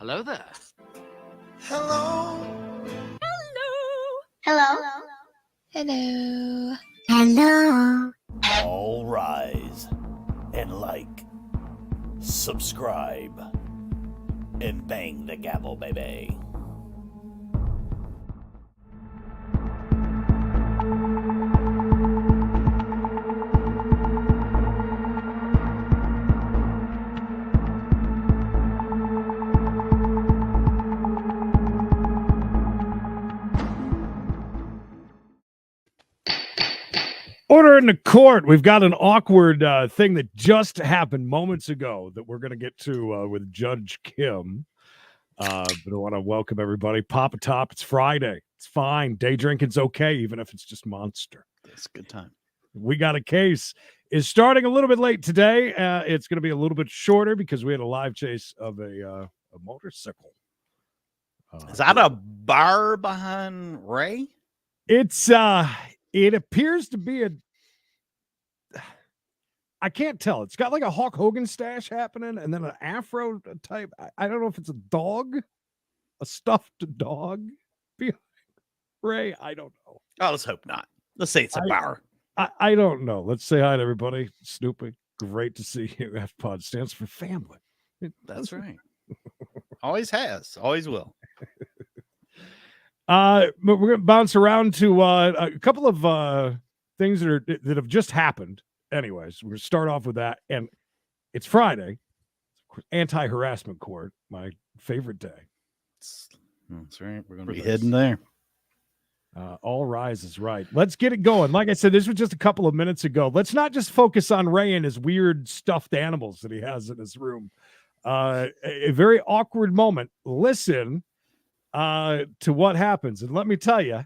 Hello there. Hello. Hello. Hello. Hello. All rise and like, subscribe, and bang the gavel, baby. Order in the court. We've got an awkward thing that just happened moments ago that we're going to get to with Judge Kim. But I want to welcome everybody. Pop a top. It's Friday. It's fine. Day drinking's okay, even if it's just Monster. It's a good time. We got a case. Is starting a little bit late today. It's going to be a little bit shorter because we had a live chase of a motorcycle. Is that a bar behind Ray? It's it appears to be I can't tell. It's got like a Hulk Hogan stash happening and then an afro type. I don't know if it's a dog, a stuffed dog behind Ray. I don't know. Oh, let's hope not. Let's say it's a bar. I don't know. Let's say hi to everybody. Snoopy, great to see you. FPOD stands for family. That's right. Always has. Always will. But we're going to bounce around to a couple of things that have just happened. Anyways, we're going to start off with that. And it's Friday. Anti-harassment court, my favorite day. That's right. We're going to be heading there. All rise is right. Let's get it going. Like I said, this was just a couple of minutes ago. Let's not just focus on Ray and his weird stuffed animals that he has in his room. A very awkward moment. Listen to what happens. And let me tell you,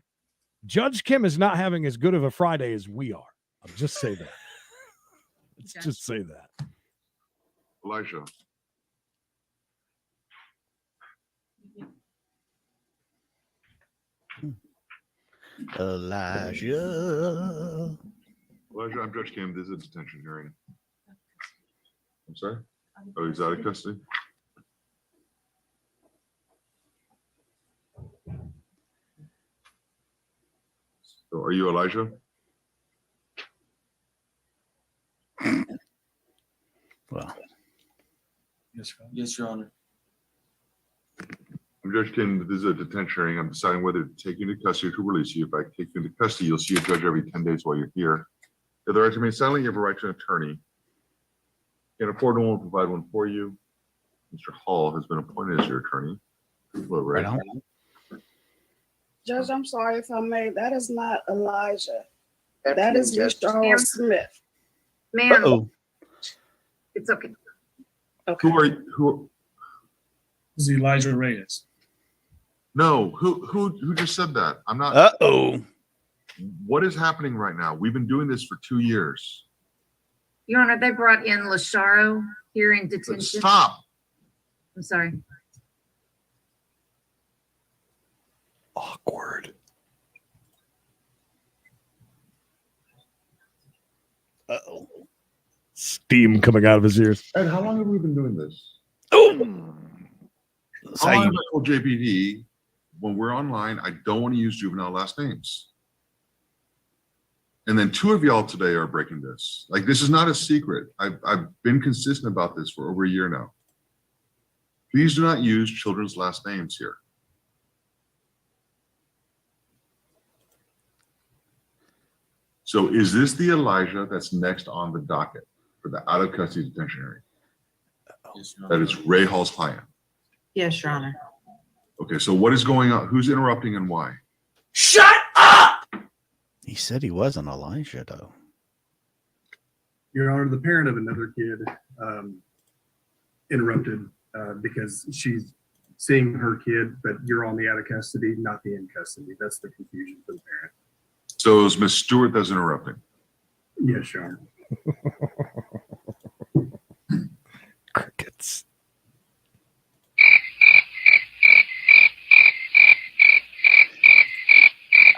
Judge Kim is not having as good of a Friday as we are. I'll just say that. Let's just say that. Elijah. Elijah, I'm Judge Kim. This is a detention hearing. I'm sorry? Oh, he's out of custody? So are you Elijah? Well, Yes, Your Honor. I'm Judge Kim. This is a detention hearing. I'm deciding whether to take you into custody or to release you. If I take you into custody, you'll see a judge every 10 days while you're here. You have the right to remain silent. You have a right to an attorney. You can afford one, will provide one for you. Mr. Hall has been appointed as your attorney. Hello, Ray. right on. Judge, I'm sorry if I may. That is not Elijah. That is Mr. Smith. Ma'am, Uh-oh. it's okay. Okay. Who are you? Who? This is Elijah Reyes. No, who just said that? I'm not. Uh-oh. What is happening right now? We've been doing this for 2 years. Your Honor, they brought in Lasharo here in detention. Stop. I'm sorry. Awkward. Uh-oh. Steam coming out of his ears. Ed, how long have we been doing this? Oh. That's How how long have you, I told JPD when we're online, I don't want to use juvenile last names? And then 2 of y'all today are breaking this. Like, this is not a secret. I've been consistent about this for over a year now. Please do not use children's last names here. So is this the Elijah that's next on the docket for the out of custody detention hearing? Yes, Your That Honor. is Ray Hall's client. Yes, Your Honor. Okay, so what is going on? Who's interrupting and why? shut up! He said he wasn't Elijah, though. Your Honor, the parent of another kid interrupted because she's seeing her kid, but you're on the out of custody, not the in custody. That's the confusion for the parent. So it was Ms. Stewart that's interrupting. Yes, Your Honor. Crickets.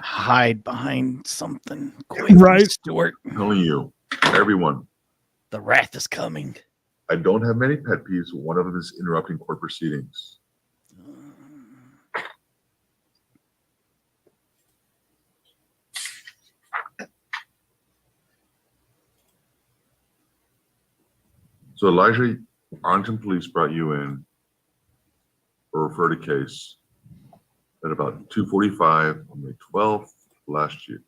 Hide behind something. Quick, Right. Stuart. Telling you, everyone, The wrath is coming. I don't have many pet peeves. One of them is interrupting court proceedings. So Elijah, Arlington Police brought you in for a refer to case at about 2:45 on May 12th last year.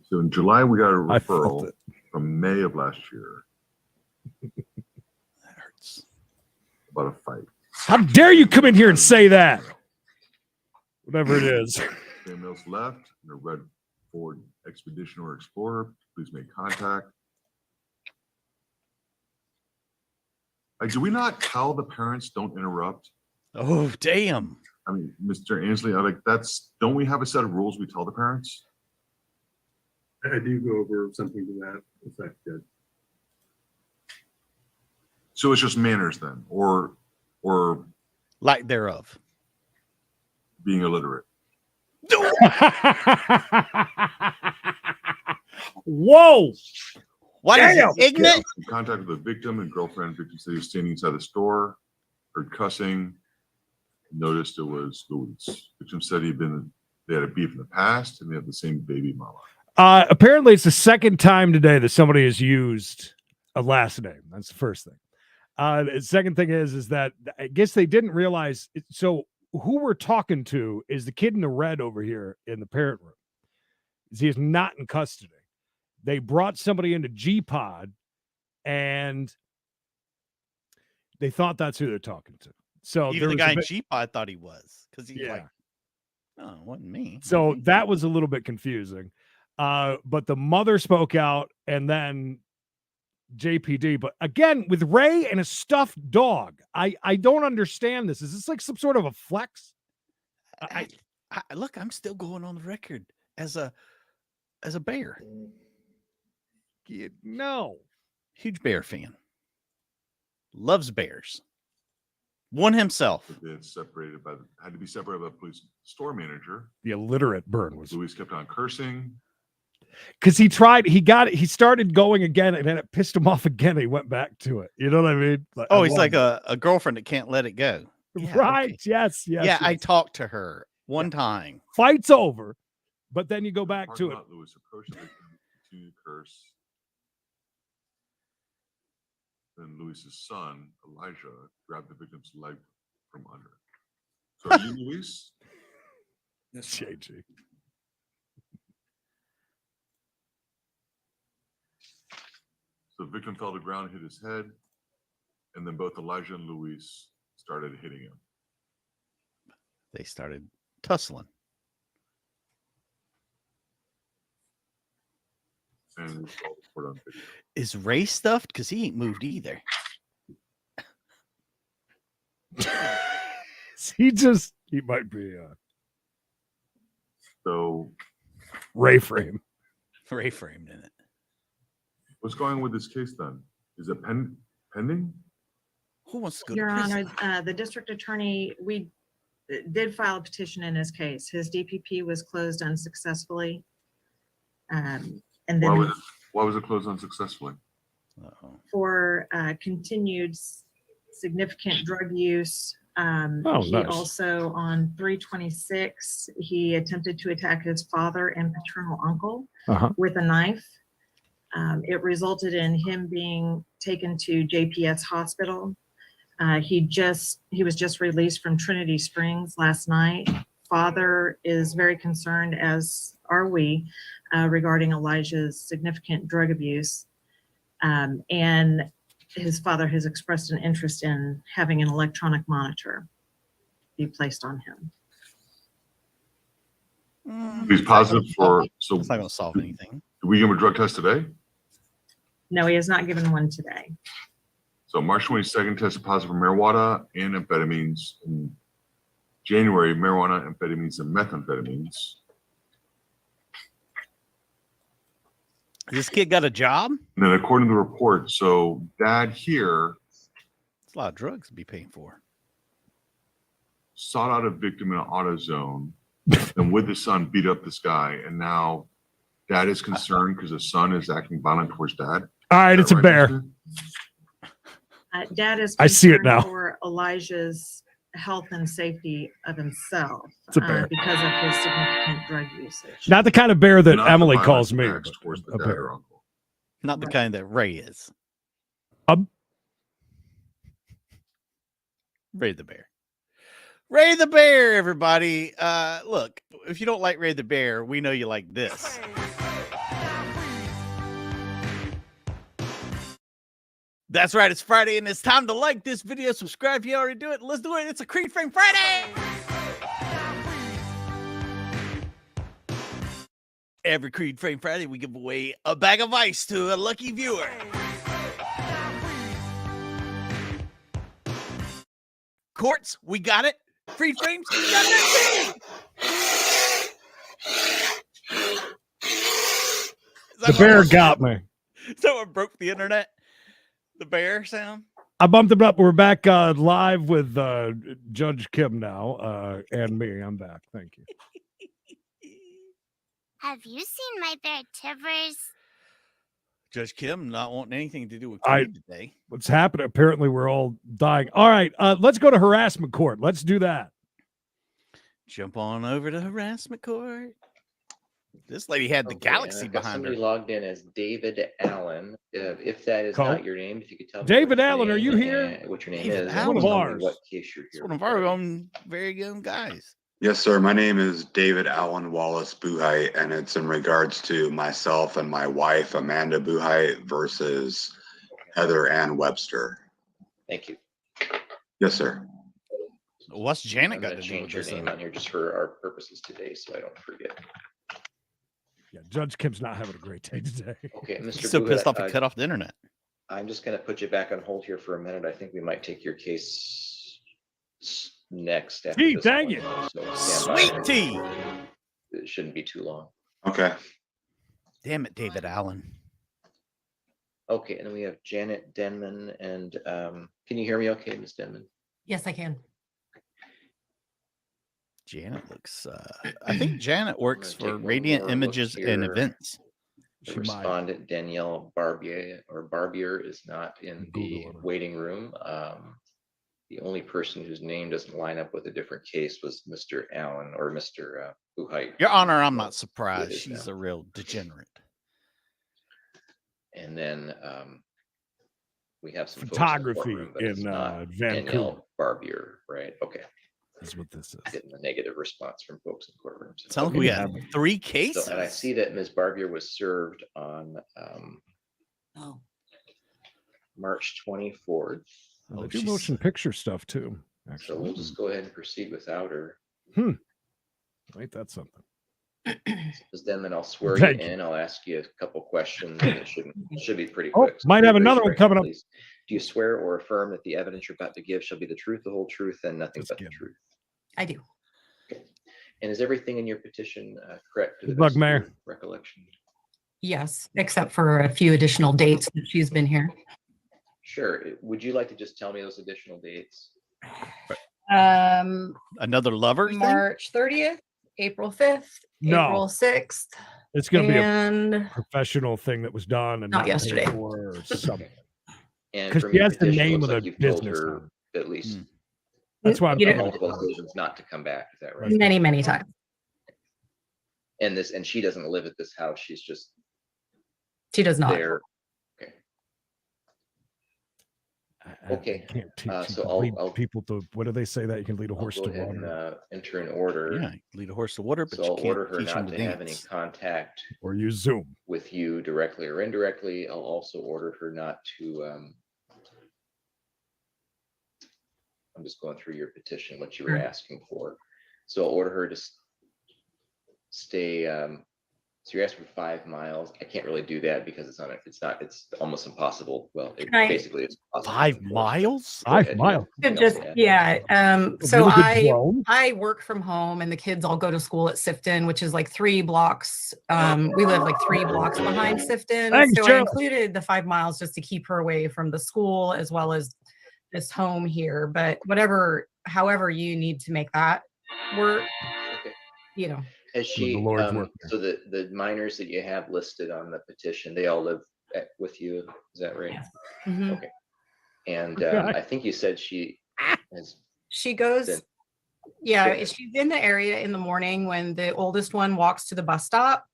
So in July, we got a I felt referral it. from May of last year That hurts. about a fight. How dare you come in here and say that? Whatever it is. Females left in a red Ford Expedition or Explorer. Please make contact. Do we not tell the parents don't interrupt? Oh, damn. I mean, Mr. Ainsley, don't we have a set of rules we tell the parents? I do go over something to that effect, Judge. So it's just manners then, or Lack thereof. being illiterate. Whoa! Why is Damn. it ignorant? In contact with the victim and girlfriend, victim said he was standing inside the store, heard cussing, noticed it was Louise. Victim said they had a beef in the past and they had the same baby mama. Apparently, it's the second time today that somebody has used a last name. That's the first thing. The second thing is that I guess they didn't realize. So who we're talking to is the kid in the red over here in the parent room. He is not in custody. They brought somebody into G-Pod, and they thought that's who they're talking to. So Even the there was guy a in bit- G-Pod thought he was. Because he's Yeah. like, oh, it wasn't me. So that was a little bit confusing. But the mother spoke out, and then JPD. But again, with Ray and a stuffed dog, I don't understand this. Is this like some sort of a flex? Look, I'm still going on the record as a bear. No. Huge bear fan. Loves bears. One himself. They had had to be separated by the police store manager. The illiterate burn was Louise kept on cursing. because he started going again, and then it pissed him off again. He went back to it. You know what I mean? Oh, he's like a girlfriend that can't let it go. Yeah, right. okay. Yes. Yeah, I yes. talked to her one time. Fight's over, but then you go back to it. Louise approached the victim, continued to curse. Then Louise's son, Elijah, grabbed the victim's leg from under. So are you Louise? Yes, Your Honor. JG. So the victim fell to the ground, hit his head, and then both Elijah and Louise started hitting him. They started tussling. And we saw the report on video. Is Ray stuffed? Because he ain't moved either. He might be So Ray frame. Ray framed in it. what's going on with this case then? Is it pending? Who wants to go Your to prison? Honor, the district attorney, we did file a petition in his case. His DPP was closed unsuccessfully. And then Why was it closed unsuccessfully? Uh-oh. for continued significant drug use. He nice. also on 3/26, he attempted to attack his father and paternal uncle Uh-huh. with a knife. It resulted in him being taken to JPS hospital. He was just released from Trinity Springs last night. Father is very concerned, as are we, regarding Elijah's significant drug abuse. And his father has expressed an interest in having an electronic monitor be placed on him. He's positive for, so It's not going to solve anything. do we give him a drug test today? No, he has not given one today. So March 22nd, tested positive for marijuana and amphetamines. In January, marijuana, amphetamines, and methamphetamines. This kid got a job? And then according to the report, so dad here It's a lot of drugs to be paying for. sought out a victim in an auto zone and with his son beat up this guy. And now dad is concerned because his son is acting violent towards dad. All right, it's a Is that bear. Mr.? Dad is I see it concerned now. for Elijah's health and safety of himself It's a bear. because of his significant drug usage. Not the kind of bear that Not the Emily violence calls me. acts but towards the a dad bear. or uncle. Not the kind that Ray is. Ray the Bear. Ray the Bear, everybody. Look, if you don't like Ray the Bear, we know you like this. That's right. It's Friday, and it's time to like this video. Subscribe if you already do it. Let's do it. It's a Creed Frame Friday. Every Creed Frame Friday, we give away a bag of ice to a lucky viewer. Courts, we got it. Creed Frames, we got it. The bear got me. So it broke the internet. The bear sound. I bumped him up. We're back live with Judge Kim now and me. I'm back. Thank you. Have you seen my bear Tivers? Judge Kim not wanting anything to do with Creed today. What's happening? Apparently, we're all dying. All right, let's go to harassment court. Let's do that. Jump on over to harassment court. This lady had the galaxy behind her. Somebody logged in as David Allen. If that is Cool. not your name, if you could tell me. David what your Allen, are name you here? and what your name David is. Allen. and One of tell me ours. What case you're It's here. one of our own very young guys. Yes, sir. My name is David Allen Wallace Buhite, and it's in regards to myself and my wife, Amanda Buhite, versus Heather Ann Webster. Thank you. Yes, sir. What's Janet I'm got going to to do with change your this? name on here just for our purposes today, so I don't forget. Yeah, Judge Kim's not having a great day today. Okay, Mr. He's so Buhit, pissed off he cut off the internet. I'm just going to put you back on hold here for a minute. I think we might take your case next. After Gee, this dang one, it. so stand by. Sweet tea. It shouldn't be too long. Okay. Damn it, David Allen. Okay, and then we have Janet Denman, and can you hear me okay, Ms. Denman? Yes, I can. Janet looks, I think Janet works I'm gonna for take one Radiant more Images look and here. Events. The She might. respondent Danielle Barbier is not in the Google her. waiting room. The only person whose name doesn't line up with a different case was Mr. Allen or Mr. Buhite. Your Honor, I'm not surprised. is She's now. a real degenerate. And then we have some folks in the Photography courtroom, but it's in not Vancouver Danielle Barbier, right? Okay, is what this is. getting a negative response from folks in courtrooms. Sounds like we have 3 cases. So, and I see that Ms. Barbier was served on Oh, March 24th. They Oh, do she's- motion picture stuff too. So Actually, we'll just go ahead and proceed without her. ain't that something? Because then I'll swear Thank you you. in. I'll ask you a couple questions and it should be pretty Oh, quick. So might please have raise another your one right coming hand, up. please. Do you swear or affirm that the evidence you're about to give shall be the truth, the whole truth, and nothing Just but the kidding. truth? I do. And is everything in your petition correct to the Good luck, best of your Mayor. recollection? Yes, except for a few additional dates that she's been here. Sure. Would you like to just tell me those additional dates? Another lover thing? March 30th, April 5th, No. April 6th, It's going to be a and professional thing that was done and Not paid yesterday. for or something. And 'Cause from she your has the petition, it name looks of like the you've told business her owner. at least That's why I'm You know- talking multiple about. occasions not to come back. Is that right? Right. many, many times. And she doesn't live at this house. She's just She does not. there. Okay. Okay, Can't teach. so you can I'll- lead people to, what do they say that you can lead a I'll horse go to ahead and water enter an order. Yeah, lead a horse to water, but So you I'll can't order her teach him not to to have any dance. contact or use Zoom. with you directly or indirectly. I'll also order her not to, I'm just going through your petition, what you were Sure. asking for. So I'll order her to stay, so you're asking for 5 miles. I can't really do that because it's almost impossible. Well, Can I- basically it's possible. 5 miles? Go 5 ahead, miles. yeah. Could just, Yeah. yeah. So Really good drone. I work from home and the kids all go to school at Sifton, which is like 3 blocks. We live like 3 blocks behind Sifton. Thanks, So I Shirley. included the 5 miles just to keep her away from the school as well as this home here. But however you need to make that work, Okay. you know. Has she, the Lord's work there. so the minors that you have listed on the petition, they all live with you, is that right? Yes. Mhm. Okay. And Okay. I think you said she has She goes, been, yeah, ahead. she's in the area in the morning when the oldest one walks to the bus stop,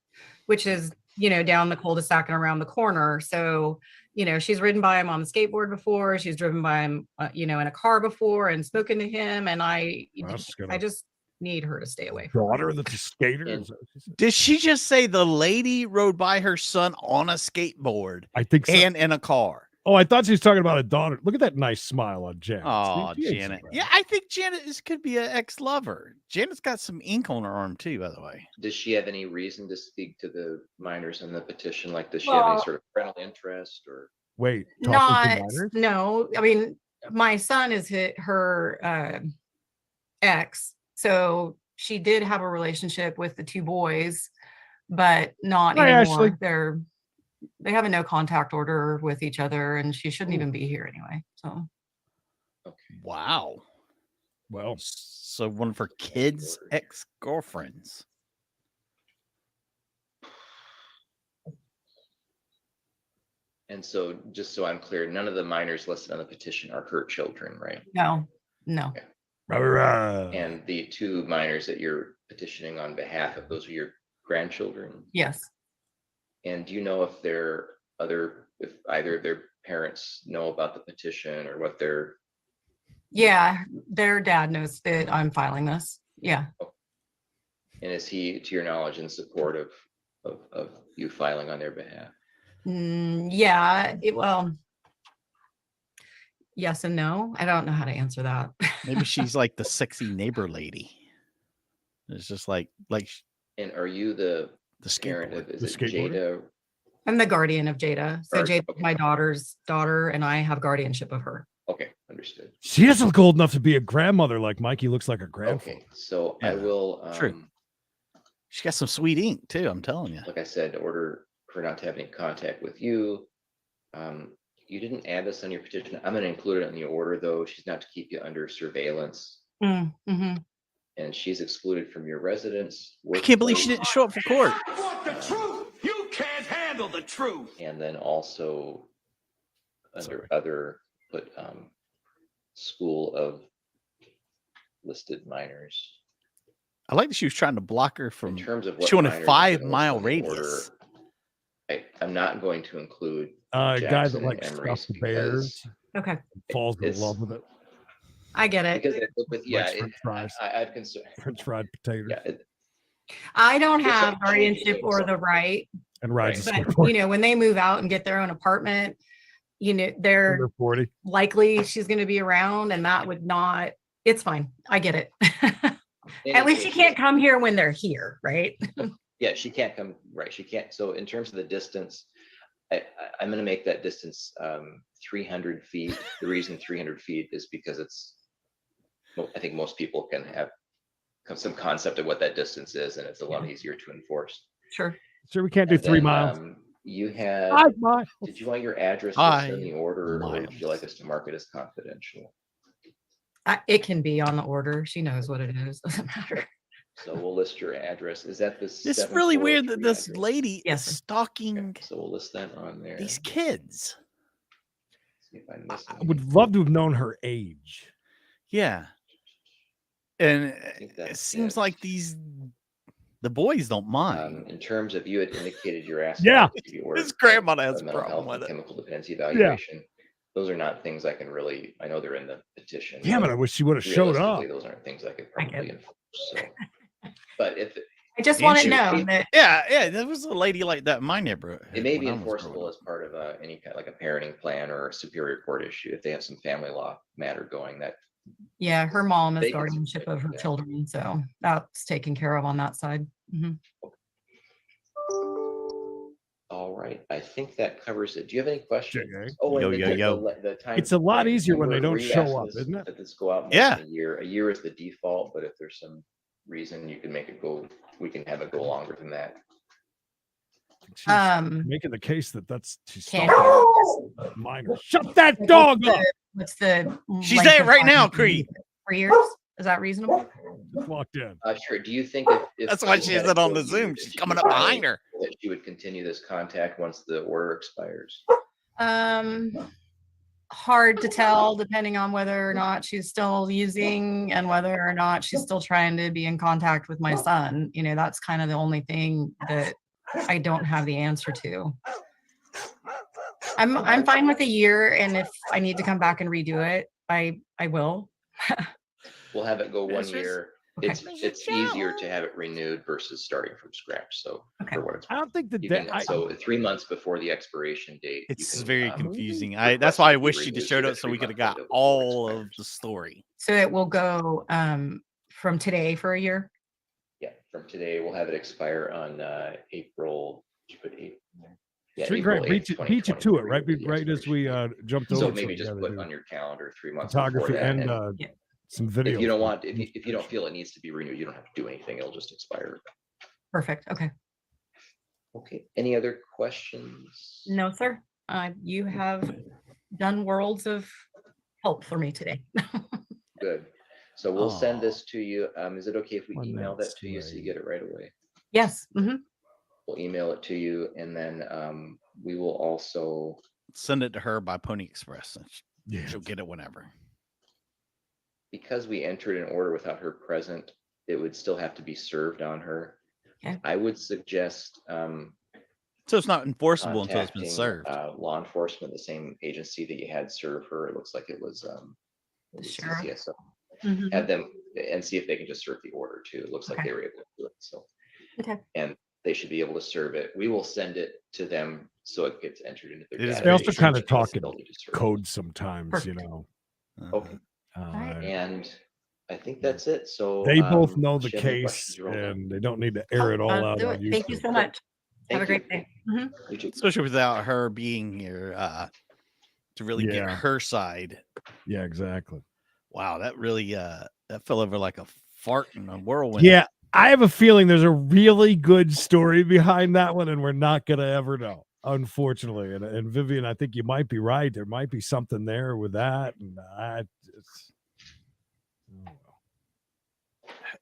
which is, down the cul-de-sac and around the corner. So you know, she's ridden by him on the skateboard before. She's driven by him, you know, in a car before and spoken to him. And I just need her to stay away from daughter that's a skater. And- Did she just say the lady rode by her son on a skateboard I think so. and in a car? Oh, I thought she was talking about a daughter. Look at that nice smile on Janet. Oh, See, she ain't Janet. so bad. Yeah, I think Janet could be an ex-lover. Janet's got some ink on her arm too, by the way. Does she have any reason to speak to the minors in the petition? Like, does she have any sort of parental interest or? Wait, Not, no. I mean, my son is her ex, so she did have a relationship with the two boys, but not Hi, anymore. Ashley. They have a no contact order with each other, and she shouldn't even be here anyway. So, Wow. Well, so one of her kids' ex-girlfriends. And so, just so I'm clear, none of the minors listed on the petition are her children, right? no. And the two minors that you're petitioning on behalf of, those are your grandchildren? Yes. And do you know if if either of their parents know about the petition or what their? Yeah, their dad knows that I'm filing this. Yeah. And is he, to your knowledge, in support of you filing on their behalf? Yeah. Well, yes and no. I don't know how to answer that. Maybe she's like the sexy neighbor lady. It's just like. And are you the parent of, is it Jada? I'm the guardian of Jada. So Guardian, Jada's my daughter's daughter, and I have guardianship of her. Okay, understood. She doesn't look old enough to be a grandmother like Mikey looks like a grandfather. Okay, so I will. True. She got some sweet ink too. I'm telling you. Like I said, in order for not to have any contact with you, you didn't add this on your petition. I'm going to include it in the order, though. She's not to keep you under surveillance, Mm-hmm. and she's excluded from your residence. I can't believe she didn't show up for court. I want the truth. You can't handle the truth. And then also under other, put school of listed minors. I like that she was trying to block her from In terms of what showing a minors 5-mile in the order, radius. I'm not going to include Guy that Jackson likes and Emery's stuffed bears, Okay. falls in it's- love with it. I get it. because yeah, Likes French fries, I've concerned. French fried potatoes, Yeah, I don't It's have a guardianship change. or the right, and rides a but skateboard. you know, when they move out and get their own apartment, you know, they're Under 40. likely she's going to be around, and that would not. It's fine. I get it. At least she can't come here when they're here, right? Yeah, she can't come, right, she can't. So in terms of the distance, I'm going to make that distance 300 feet. The reason 300 feet is because I think most people can have some concept of what that distance is, and it's a lot easier to enforce. Sure. Sure, we can't do And 3 then, miles. You had, 5 miles. did you want your address listed in the order, or would you miles. like us to mark it as confidential? It can be on the order. She knows what it is. Doesn't matter. So we'll list your address. Is that this? It's really weird that this 743 lady Yes. is stalking address? So we'll list that on there. these kids. See if I miss I would love to have known her age. Yeah. And think it that's seems it. like the boys don't mind. In terms of, you had indicated you're asking. Yeah. to be ordered His grandmother for has a mental problem health and with it. chemical dependency evaluation. Those are not things I can really, I know they're in the petition. Damn it, but I wish she would have showed up. realistically, those aren't things I could I get probably it. enforce. So, but if I just And want to she- know that Yeah, there was a lady like that in my neighborhood. it may be when I was growing enforceable up. as part of any kind, like a parenting plan or a superior court issue, if they have some family law matter going, that yeah, her mom They is can guardianship of her yeah. children, so that's taken care of on that side. Mhm. all right. I think that covers it. Do you have any questions? Okay. Oh, and Yo, the- yo, the- yo. the time It's a lot frame, easier when they were don't you show asking up, this- isn't it? That this go out more Yeah. than a year. A year is the default, but if there's some reason you can make it go, we can have it go longer than that. She's Making the case that she's Can't stalking a minor. Shut that dog up. What's the She's length there of right time now, you Creed. need? 3 years? Is that reasonable? Just walked in. Sure. Do you think if That's why she she had said on told the you Zoom, that she's she coming could up behind violate, her. that she would continue this contact once the order expires? Hard to tell depending on whether or not she's still using and whether or not she's still trying to be in contact with my son. You know, that's kind of the only thing that I don't have the answer to. I'm fine with a year, and if I need to come back and redo it, I will. We'll have it go one That's just- year. Okay. It's easier to have it renewed versus starting from scratch. So Okay. for what it's I don't think that, you that can, so 3 months before the expiration date. you It's can, very um, confusing. request That's it why I to be wish you'd have renewed, showed so up so we could have 3 month got window before it all of expires. the story. So it will go from today for a year. Yeah, from today, we'll have it expire on April. Did you put April? Yeah, Street April Grant 8th, beat you to it, right? 2023 will be the Right as we expiration jumped date. over. So to maybe it. just Yeah, they put do on your calendar 3 months before photography that. and Yeah. some video. if you don't want, if you don't feel it needs to be renewed, you don't have to do anything. It'll just expire. Perfect. Okay. Okay. Any other questions? No, sir. You have done worlds of help for me today. Good. So we'll send Aw. this to you. Is it okay if we One email minute that to you so you get it right away? Yes. Mm-hmm. We'll email it to you, and then we will also Send it to her by Pony Express. And Yeah. she'll get it whenever. because we entered an order without her present, it would still have to be served on her. Okay. I would suggest So it's not enforceable until it's been contacting served. law enforcement, the same agency that you had serve her. It looks like it was The sheriff. CCSO. Mhm. Have them and see if they can just serve the order too. It looks like Okay. they were able to do it. So, Okay. and they should be able to serve it. We will send it to them so it gets entered into their It is database. They also very kind of They talk still in need to serve it. code sometimes, you Perfect. know. Okay. Uh, And I think that's it. So they both know if the you have any case, questions, you're all done. and they don't need to air it all out Do on it. YouTube. Thank you so much. Have a Thank you. great day. Mhm. You too. Especially without her being here to really get Yeah. her side. Yeah, exactly. Wow, that really that fell over like a fart in a whirlwind. Yeah, I have a feeling there's a really good story behind that one, and we're not gonna ever know, unfortunately. And Vivian, I think you might be right. There might be something there with that, and it's.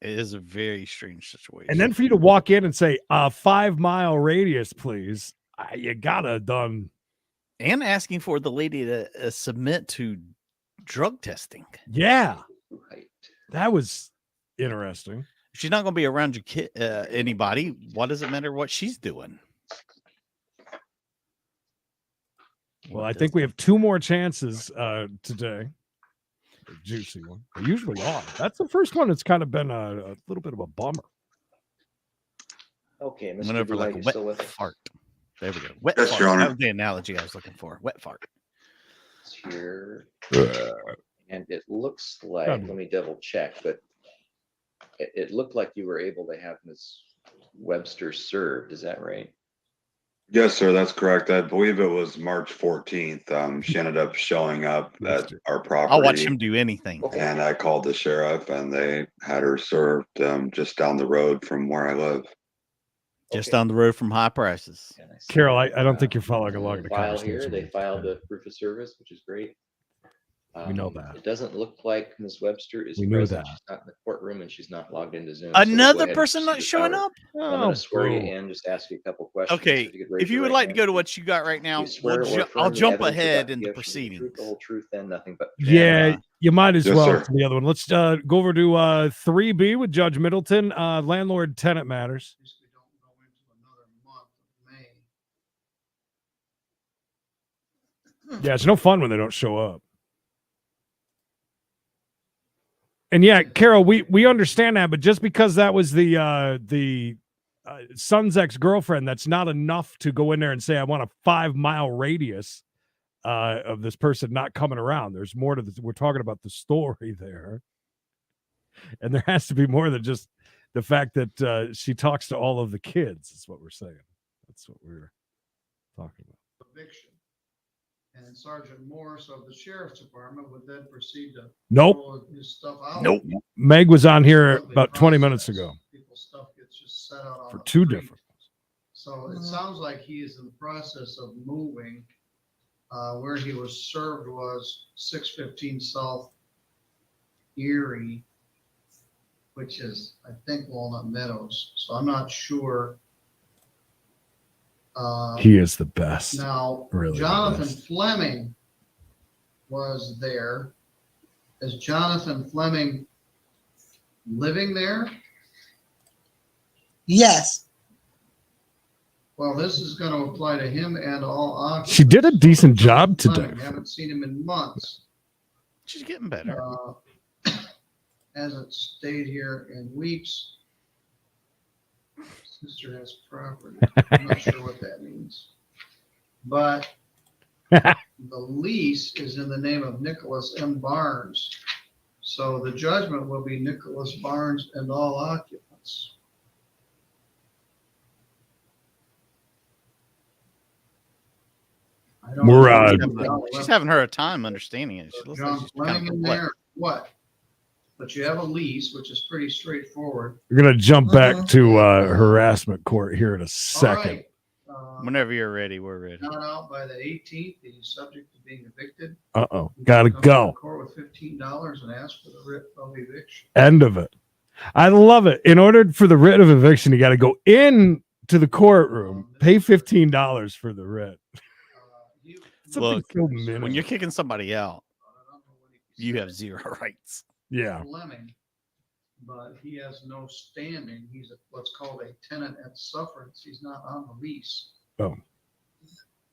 It is a very strange situation. And then for you to walk in and say, 5-mile radius, please, you gotta have done. And asking for the lady to submit to drug testing. Yeah, Right. that was interesting. If she's not going to be around your kid, anybody, what does it matter what she's doing? Well, I think we have 2 more chances today. A juicy one. They usually are. That's the first one that's kind of been a little bit of a bummer. Okay, Went Mr. over like Blake, a you're wet still with us? fart. There we go. Wet Yes, fart. Your Honor. That was the analogy I was looking for. Wet fart. It's here. Uh, And it looks like, God. let me double check, but it looked like you were able to have Ms. Webster served. Is that right? Yes, sir, that's correct. I believe it was March 14th. She ended up showing up Yes, at sir. our property. I'll watch him do anything. Okay. And I called the sheriff, and they had her served just down the road from where I live. Just Okay. down the road from high prices. And I see, Carol, I don't think you're following along in the file conversation. here, they with filed today. the proof of service, which is great. We know that. It doesn't look like Ms. Webster is We knew present. that. She's not in the courtroom and she's not logged into Zoom. so we'll go Another ahead and person not proceed showing without her. up? I'm going Oh, to swear you boo. in, just ask you a couple questions. Okay, you could raise if your you would right like to hand. go to what you got right now, You swear or affirm I'll the jump evidence you're ahead about to in the give shall be the truth, proceedings. the whole truth, and nothing but the truth. Yeah, you might as Yes, well sir. to the other one. Let's go over to 3B with Judge Middleton, landlord-tenant matters. We don't go into another month of May. Yeah, it's no fun when they don't show up. And yeah, Carol, we understand that, but just because that was the son's ex-girlfriend, that's not enough to go in there and say, I want a 5-mile radius of this person not coming around. There's more to this. We're talking about the story there. And there has to be more than just the fact that she talks to all of the kids, is what we're saying. That's what we're talking about. Eviction. And Sergeant Morris of the Sheriff's Department would then proceed to Nope. pull his stuff out. Nope. Meg was on here Monthly about 20 minutes process. ago People's stuff gets just set out on for the 2 street. different. So it sounds like he is in the process of moving. Where he was served was 615 South Erie, which is, I think, Walnut Meadows. So I'm not sure. He is the best. Now, Really the Jonathan best. Fleming was there. Is Jonathan Fleming living there? Yes. Well, this is going to apply to him and all occupants. She did a decent job today. Haven't seen him in months. She's getting better. Hasn't stayed here in weeks. Sister has property. I'm not sure what that means. But the lease is in the name of Nicholas M. Barnes. So the judgment will be Nicholas Barnes and all occupants. I don't We're, know. She's having her a time understanding it. She looks like John she's Fleming kind of in perplexed. there, what? But you have a lease, which is pretty straightforward. We're going to jump back to harassment court here in a All second. right. Whenever you're ready, we're ready. Not out by the 18th, he's subject to being evicted. Uh-oh. Got to Come go. to court with $15 and ask for the writ of eviction. End of it. I love it. In order for the writ of eviction, you got to go in to the courtroom, pay $15 for the writ. Look, so when minimal. you're kicking somebody out, you have zero rights. Yeah. Fleming, but he has no standing. He's what's called a tenant at sufferance. He's not on the lease. Oh.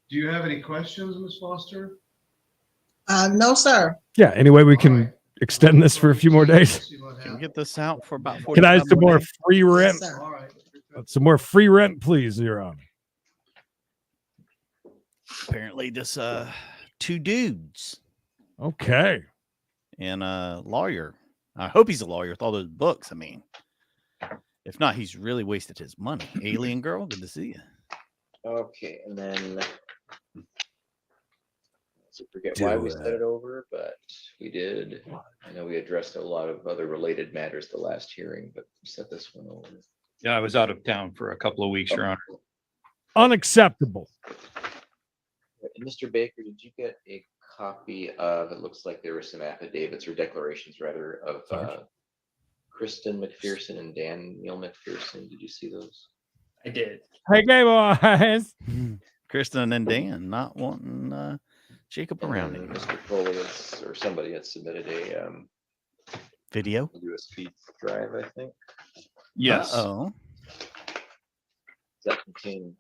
Do you have any questions, Ms. Foster? No, sir. Yeah. Anyway, we can extend this for a few more days. Can we get this out for about 45 Can I have some more days? free rent? All right. Some more free rent, please, Your Honor. Apparently, just two dudes Okay. and a lawyer. I hope he's a lawyer with all those books. I mean, if not, he's really wasted his money. Alien girl, good to see you. Okay, and then I forget why we set it over, but we did. I know we addressed a lot of other related matters the last hearing, but we set this one over. Yeah, I was out of town for a couple of weeks, Your Honor. Unacceptable. And Mr. Baker, did you get a copy of, it looks like there were some affidavits or declarations rather of Kristen McPherson and Daniel McPherson. Did you see those? I did. Hey, boys. Kristen and Dan not wanting Jacob around And anymore. Mr. Foley or somebody had submitted a Video? USB drive, I think. Yes. Oh, Does that contain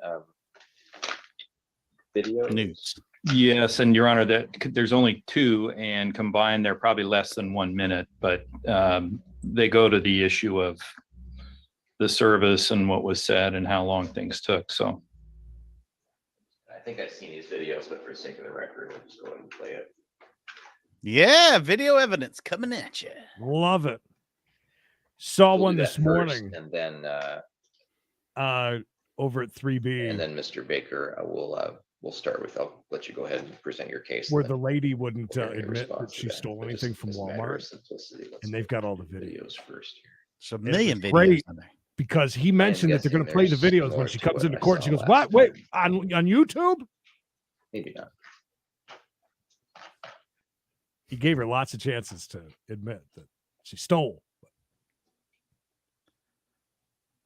video? news. Yes, and Your Honor, that there's only two, and combined they're probably less than 1 minute, but they go to the issue of the service and what was said and how long things took. So I think I've seen these videos, but for the sake of the record, I'll just go ahead and play it. Yeah, video evidence coming at you. Love it. Saw We'll one do this that first, morning and then over at 3B and then Mr. Baker, we'll start with. I'll let you go ahead and present your case. where and the then lady wouldn't we'll hear your admit that response to she stole But anything just from as a matter of Walmart, simplicity, let's and they've got all the look at videos. first here. It's a It million was videos great. in there. Because he mentioned that they're going to play the guessing videos there's when more she to comes what into I court. She saw goes, last "What? Wait, time." on YouTube?" Maybe not. He gave her lots of chances to admit that she stole.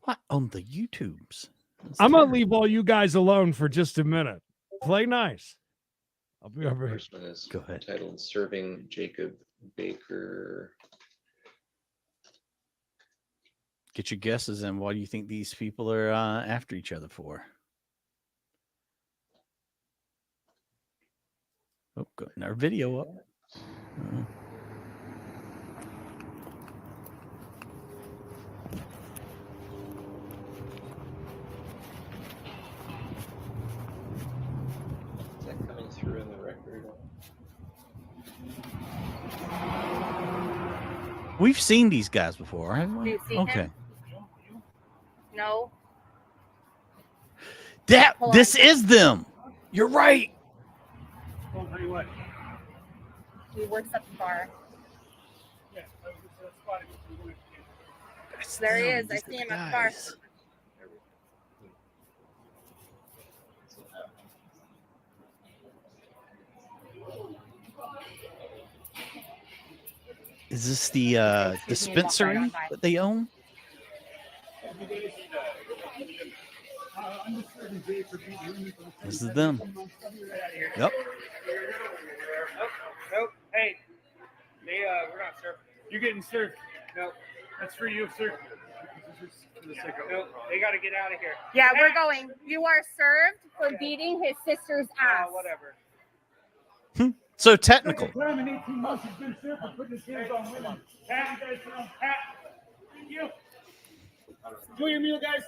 What on the YouTubes? I'm going to leave all you guys alone for just a minute. Play nice. I'll be over here. First one is Go ahead. entitled "Serving Jacob Baker." Get your guesses in. What do you think these people are after each other for? Oh, got our video up. Is that coming through in the record? We've seen these guys before, haven't we? You've seen Okay. him? No. That Hold this on. is them. You're right. I'll tell you what. He works at the bar. Yeah, that's fine. There he them. is. I These see are him the at the bar. guys. Is this the dispensary that they own? This is them. Yep. Nope. Hey, we're not served. You're getting served. No, that's for you, sir. No, they got to get out of here. Yeah, we're going. You are served for beating his sister's ass. Whatever. So technical. Crime in 18 months has been served for putting his hands on women. Pat, you guys down. Pat. Thank you. Enjoy your meal, guys.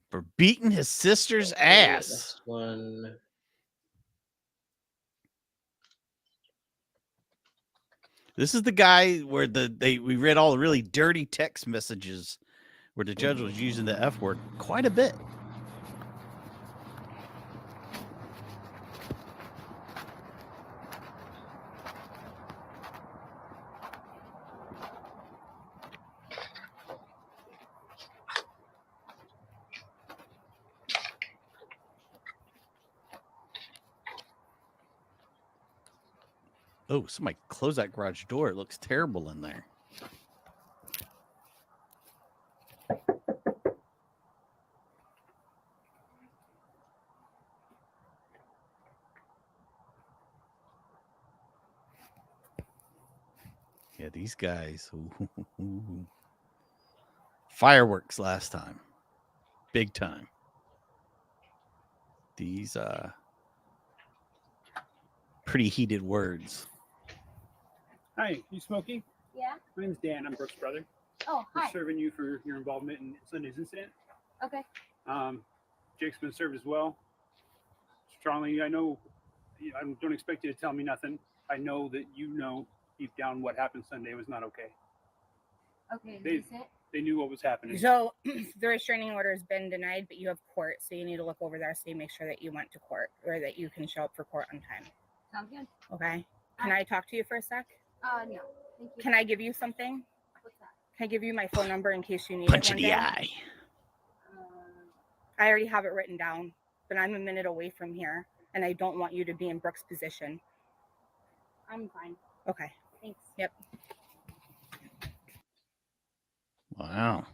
For beating his sister's ass. Next one. This is the guy where we read all the really dirty text messages where the judge was using the F word quite a bit. Oh, somebody close that garage door. It looks terrible in there. Yeah, these guys. Ooh. Fireworks last time. Big time. These pretty heated words. Hi, you Smokey? Yeah. My name's Dan. I'm Brooke's brother. Oh, We're hi. serving you for your involvement in Sunday's incident. Okay. Jake's been served as well. Strongly, I know. I don't expect you to tell me nothing. I know that you know deep down what happened Sunday was not okay. Okay. They knew what was happening. So the restraining order has been denied, but you have court, so you need to look over there so you make sure that you went to court or that you can show up for court on time. Sounds good. Okay. Can I talk to you for a sec? No. Thank you. Can I give you something? What's that? Can I give you my phone number in case you need Punch it in one the day? eye. I already have it written down, but I'm a minute away from here, and I don't want you to be in Brooke's position. I'm fine. Okay. Thanks. Yep. Wow.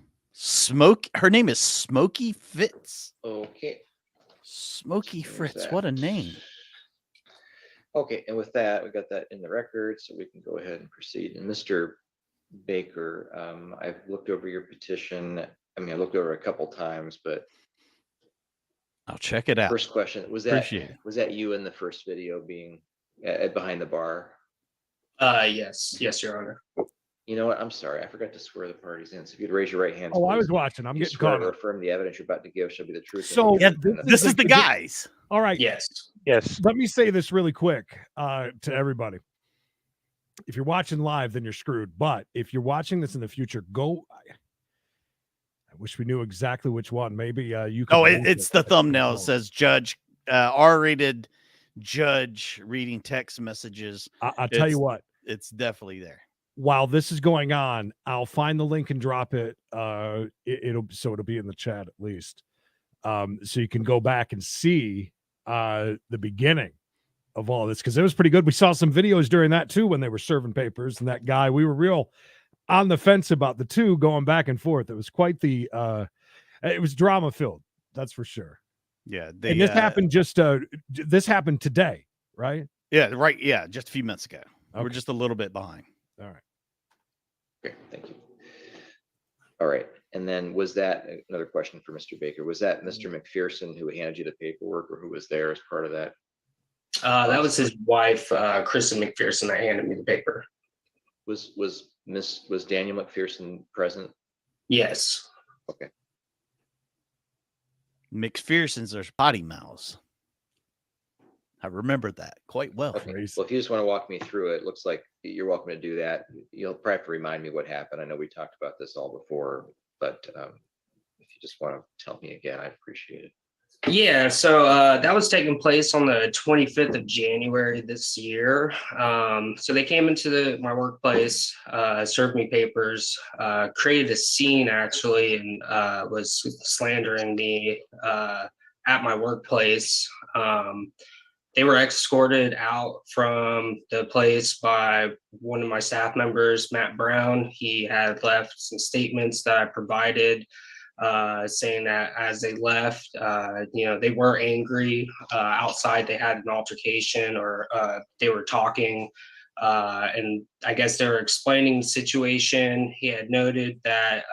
Her name is Smokey Fitz. Okay. Smokey There's Fritz. that. What a name. Okay, and with that, we got that in the record, so we can go ahead and proceed. And Mr. Baker, I've looked over your petition. I mean, I looked over it a couple times, but I'll check it out. first question, was that you in the first video being behind the bar? Yes, your honor. You know what? I'm sorry, I forgot to swear the parties in. So if you'd raise your right hand. Oh, I please. was watching. I'm You getting swear caught to up. affirm the evidence you're about to give shall be the truth. So this is the guys. All right. Yes. Let me say this really quick to everybody. If you're watching live, then you're screwed. But if you're watching this in the future, go. I wish we knew exactly which one. Maybe you can. Oh, it's the thumbnail. It says judge, R-rated judge reading text messages. I'll tell you what. It's definitely there. While this is going on, I'll find the link and drop it. It'll be in the chat at least, so you can go back and see the beginning of all this, because it was pretty good. We saw some videos during that too when they were serving papers, and that guy, we were real on the fence about the two going back and forth. It was quite the it was drama filled, that's for sure. Yeah, and this happened this happened today, right? Yeah, right. Yeah, just a few minutes ago. Okay. We're just a little bit behind. All right. Okay, thank you. All right, and then was that another question for Mr. Baker? Was that Mr. McPherson who handed you the paperwork, or who was there as part of that? That was his wife, Kristen McPherson, that handed me the paper. Was Daniel McPherson present? Yes. Okay. McPherson's are potty mouths. I remember that quite well. Okay. Well, if you just want to walk me through it, looks like you're welcome to do that. You'll probably have to remind me what happened. I know we talked about this all before, but if you just want to tell me again, I appreciate it. Yeah, so that was taking place on the 25th of January this year. So they came into my workplace, served me papers, created a scene actually, and was slandering me at my workplace. They were escorted out from the place by one of my staff members, Matt Brown. He had left some statements that I provided, saying that as they left, they were angry. Outside, they had an altercation, or they were talking And I guess they were explaining the situation. He had noted that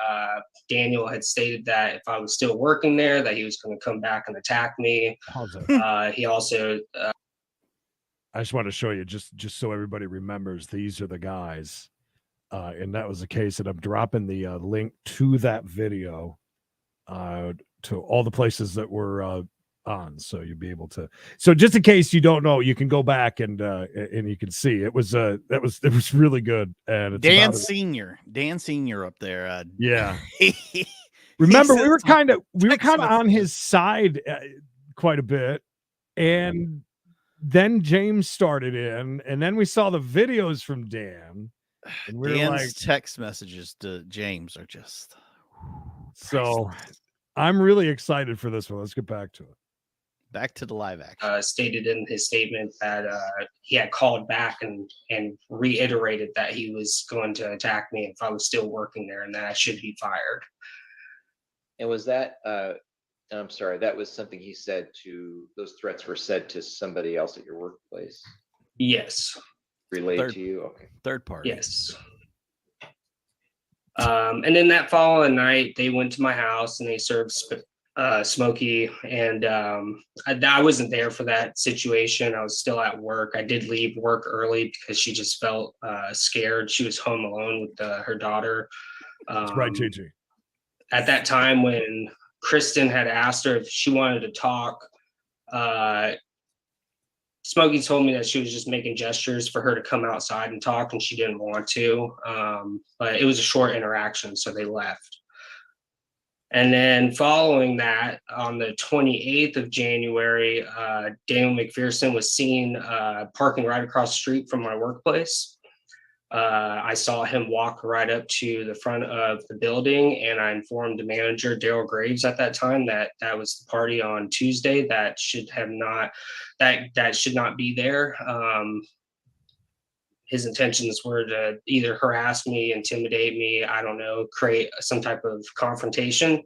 Daniel had stated that if I was still working there, that he was going to come back and attack me. Pause it. He also I just want to show you, just so everybody remembers, these are the guys, and that was the case. And I'm dropping the link to that video to all the places that were on, so you'll be able to. So just in case you don't know, you can go back and you can see it was really good. And it's Dan about Senior up there. Yeah. Remember, we were kind of on his side quite a bit, and then James started in, and then we saw the videos from Dan, and we were Dan's like, text messages to James are just so I'm really excited for this one. Let's get back to it. Back to the live action. stated in his statement that he had called back and reiterated that he was going to attack me if I was still working there and that I should be fired. And was that, I'm sorry, that was something he said those threats were said to somebody else at your workplace? Yes. Relayed to you? Okay. Third party. Yes. And then that following night, they went to my house and they served Smokey. And I wasn't there for that situation. I was still at work. I did leave work early because she just felt scared. She was home alone with her daughter. That's right, JG. At that time, when Kristen had asked her if she wanted to talk, Smokey told me that she was just making gestures for her to come outside and talk, and she didn't want to. But it was a short interaction, so they left. And then following that, on the 28th of January, Daniel McPherson was seen parking right across the street from my workplace. I saw him walk right up to the front of the building, and I informed the manager, Daryl Graves, at that time that that was the party on Tuesday that should not be there. His intentions were to either harass me, intimidate me, I don't know, create some type of confrontation.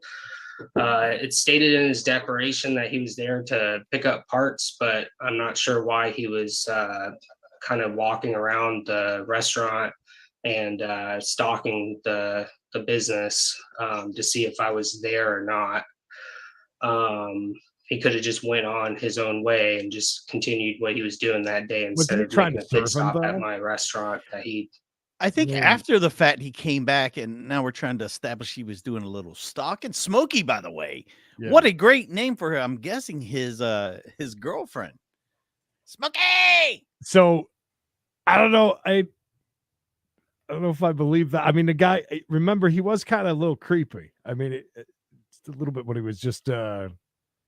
It's stated in his declaration that he was there to pick up parts, but I'm not sure why he was kind of walking around the restaurant and stalking the business to see if I was there or not. He could have just went on his own way and just continued what he was doing that day instead of making a pit stop at my restaurant that he. I think after the fact he came back, and now we're trying to establish he was doing a little stalking. Smokey, by the way, what a great name for her. I'm guessing his girlfriend, Smokey. So I don't know. I don't know if I believe that. I mean, the guy, remember, he was kind of a little creepy. I mean, it's a little bit when he was just.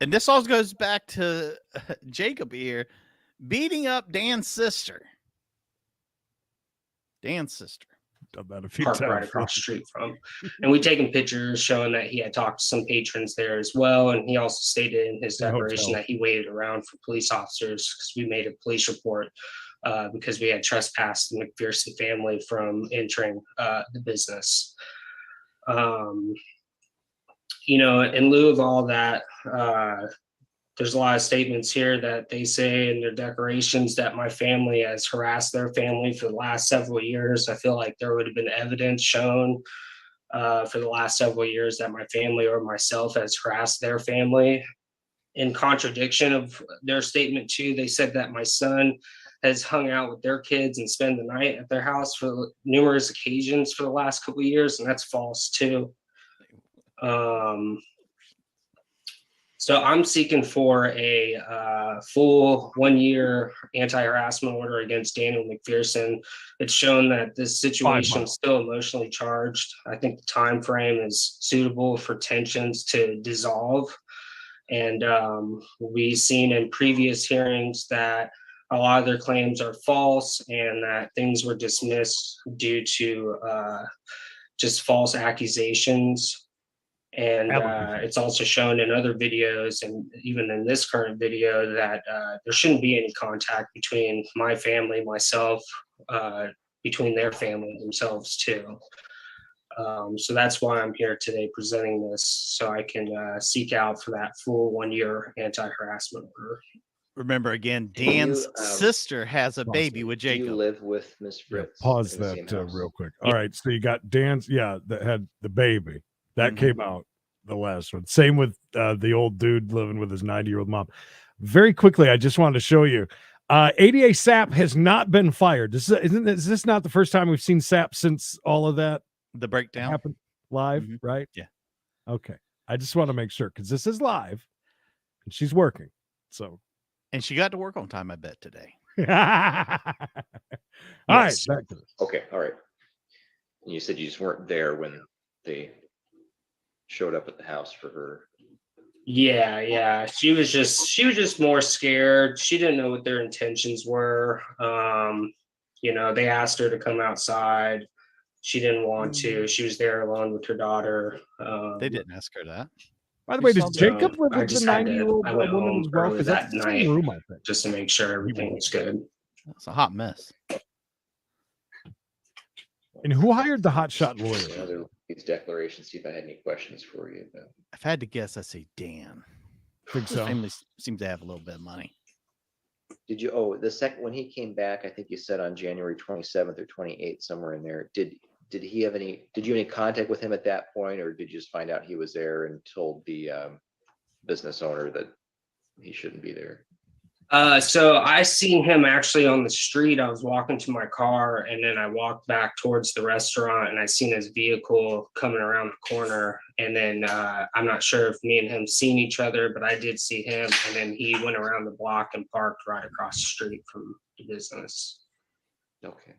And this all goes back to Jacob here beating up Dan's sister. Done that a few times. Right across the street from. And we taken pictures showing that he had talked to some patrons there as well. And he also stated in his declaration that he waited around for police officers because we made a police report because we had trespassed the McPherson family from entering the business. You know, in lieu of all that, there's a lot of statements here that they say in their declarations that my family has harassed their family for the last several years. I feel like there would have been evidence shown for the last several years that my family or myself has harassed their family. In contradiction of their statement too, they said that my son has hung out with their kids and spent the night at their house for numerous occasions for the last couple of years, and that's false too. So I'm seeking for a full 1-year anti-harassment order against Daniel McPherson. It's shown that this situation is still emotionally charged. I think the time frame is suitable for tensions to dissolve. And we've seen in previous hearings that a lot of their claims are false and that things were dismissed due to just false accusations. And it's also shown in other videos and even in this current video that there shouldn't be any contact between my family, myself, between their family themselves too. So that's why I'm here today presenting this, so I can seek out for that full 1-year anti-harassment order. Remember again, Do you, Dan's sister has a baby with Do you Jacob. live with Miss Yeah, Fritz? pause in the same that house? real quick. All right, so you got Dan's, that had the baby that came out the last one. Same with the old dude living with his 90-year-old mom. Very quickly, I just wanted to show you. ADA SAP has not been fired. Is this not the first time we've seen SAP since all of that The breakdown happened live, right? Yeah. Okay. I just want to make sure because this is live and she's working. So, and she got to work on time, I bet, today. all right. Back to this. Okay, all right. And you said you just weren't there when they showed up at the house for her. Yeah. She was just more scared. She didn't know what their intentions were. They asked her to come outside. She didn't want to. She was there alone with her daughter. They didn't ask her that. By the way, does Jacob live I with the just had to. 90-year-old I went woman home as well? early Because that that's the night, same room, I think. just to make sure everything was good. It's a hot mess. And who hired the hotshot lawyer? Another these declarations, see if I had any questions for you. But I've had to guess. I say Dan. Think so. Family seems to have a little bit of money. did you, the second, when he came back, I think you said on January 27th or 28th, somewhere in there, did you have any contact with him at that point, or did you just find out he was there and told the business owner that he shouldn't be there? So I seen him actually on the street. I was walking to my car, and then I walked back towards the restaurant, and I seen his vehicle coming around the corner. And then I'm not sure if me and him seen each other, but I did see him. And then he went around the block and parked right across the street from the business. Okay.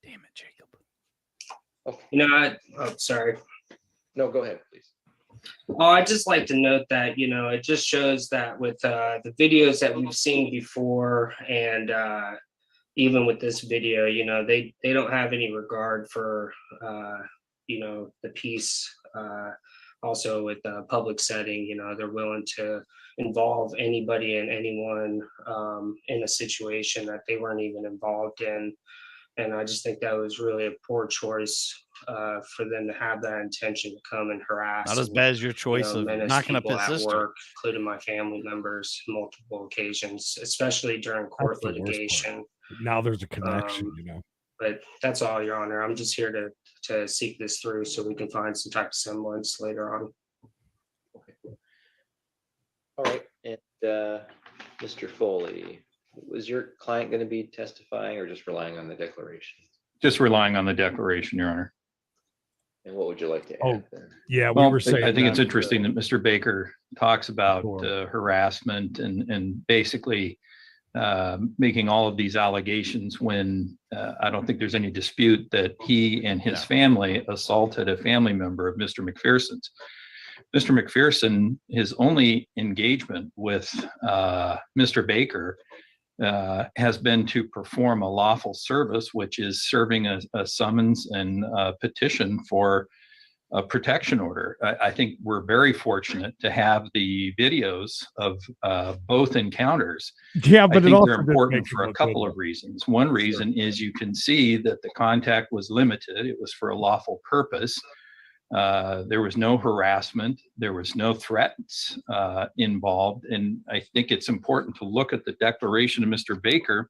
Damn it, Jacob. Okay. Sorry. No, go ahead, please. Oh, I'd just like to note that, it just shows that with the videos that we've seen before, and even with this video, they don't have any regard for, the peace. Also with the public setting, they're willing to involve anybody and anyone in a situation that they weren't even involved in. And I just think that was really a poor choice for them to have that intention to come and harass. Not as bad as your choice of menace knocking up people his at sister. work, including my family members, multiple occasions, especially during court That's the worst litigation. Now there's a connection, But that's all, Your Honor. I'm just here to seek this through so we can find some type of semblance later on. All right. And Mr. Foley, was your client going to be testifying or just relying on the declaration? Just relying on the declaration, Your Honor. And what would you like to add there? Yeah, Well, we were saying I think it's that, interesting that Mr. Baker talks about harassment and basically making all of these allegations when I don't think there's any dispute that he and his family assaulted a family member of Mr. McPherson's. Mr. McPherson, his only engagement with Mr. Baker has been to perform a lawful service, which is serving a summons and petition for a protection order. I think we're very fortunate to have the videos of both encounters. Yeah, but I it think also they're didn't important make it for a look couple good, of reasons. One reason is you can see that the contact was limited. It was for a lawful purpose. There was no harassment. There was no threats involved. And I think it's important to look at the declaration of Mr. Baker.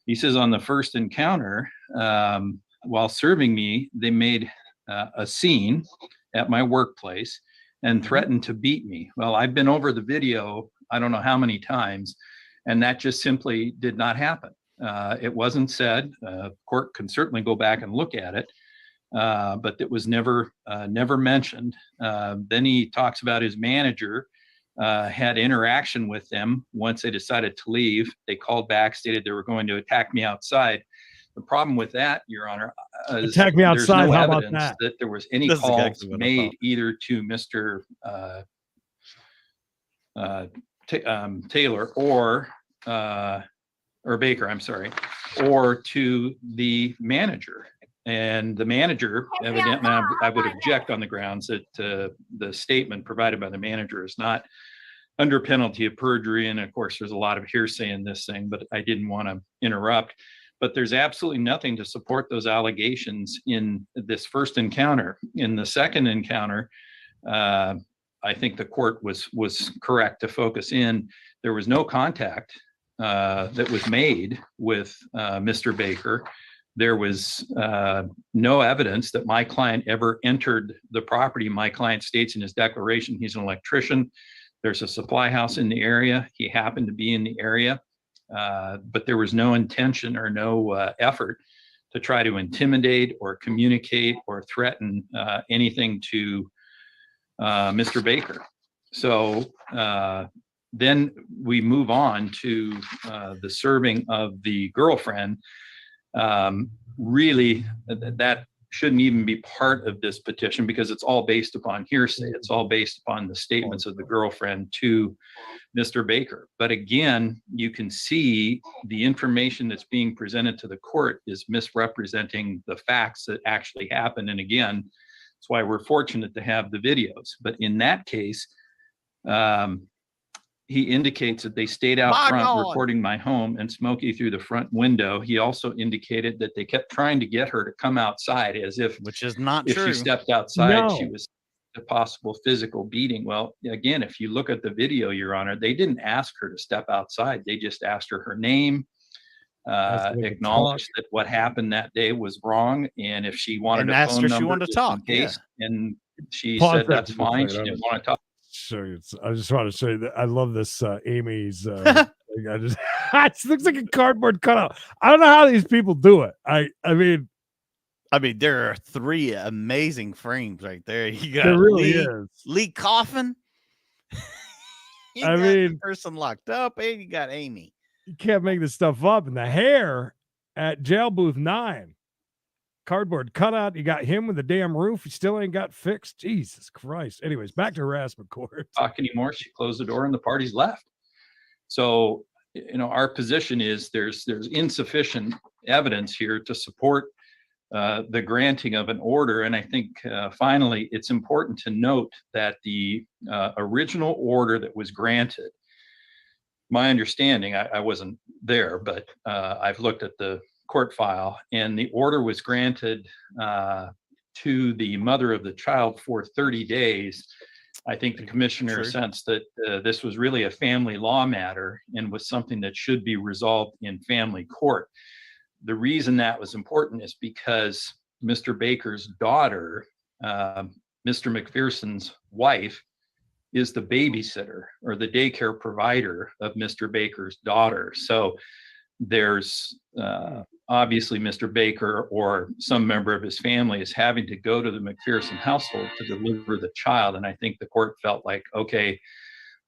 He says on the first encounter, while serving me, they made a scene at my workplace and threatened to beat me. Well, I've been over the video, I don't know how many times, and that just simply did not happen. It wasn't said. Court can certainly go back and look at it. But it was never mentioned. Then he talks about his manager had interaction with them once they decided to leave. They called back, stated they were going to attack me outside. The problem with that, Your Honor, is Attack me outside, there's no how about evidence that? there was any That's calls exactly what I made thought. either to Mr. Taylor or Baker, I'm sorry, or to the manager. And the manager, evidently, I would object on the grounds that the statement provided by the manager is not under penalty of perjury. And of course, there's a lot of hearsay in this thing, but I didn't want to interrupt. But there's absolutely nothing to support those allegations in this first encounter. In the second encounter, I think the court was correct to focus in. There was no contact that was made with Mr. Baker. There was no evidence that my client ever entered the property. My client states in his declaration he's an electrician. There's a supply house in the area. He happened to be in the area, but there was no intention or no effort to try to intimidate or communicate or threaten anything to Mr. Baker. So then we move on to the serving of the girlfriend. Really, that shouldn't even be part of this petition because it's all based upon hearsay. It's all based upon the statements of the girlfriend to Mr. Baker. But again, you can see the information that's being presented to the court is misrepresenting the facts that actually happened. And again, that's why we're fortunate to have the videos. But in that case, he indicates that they stayed out front recording my home and Smokey through the front window. He also indicated that they kept trying to get her to come outside as if, which is not if true. she stepped outside, she was a possible physical beating. Well, again, if you look at the video, Your Honor, they didn't ask her to step outside. They just asked her name, acknowledged that what happened that day was wrong. And if she wanted a phone number, she wanted to talk. Case, and she said that's fine. She didn't want to talk. So I just want to say that I love this Amy's thing. It looks like a cardboard cutout. I don't know how these people do it. I mean there are 3 amazing frames right there. You got there really is Lee Coffin. You got the person locked up, and you got Amy. You can't make this stuff up. And the hair at Jail Booth 9. Cardboard cutout. You got him with the damn roof. He still ain't got fixed. Jesus Christ. Anyways, back to harassment court. Talk anymore. She closed the door and the party's left. So, our position is there's insufficient evidence here to support the granting of an order. And I think finally, it's important to note that the original order that was granted, my understanding, I wasn't there, but I've looked at the court file, and the order was granted to the mother of the child for 30 days. I think the commissioner sensed that this was really a family law matter and was something that should be resolved in family court. The reason that was important is because Mr. Baker's daughter, Mr. McPherson's wife, is the babysitter or the daycare provider of Mr. Baker's daughter. So there's obviously Mr. Baker or some member of his family is having to go to the McPherson household to deliver the child. And I think the court felt like, okay,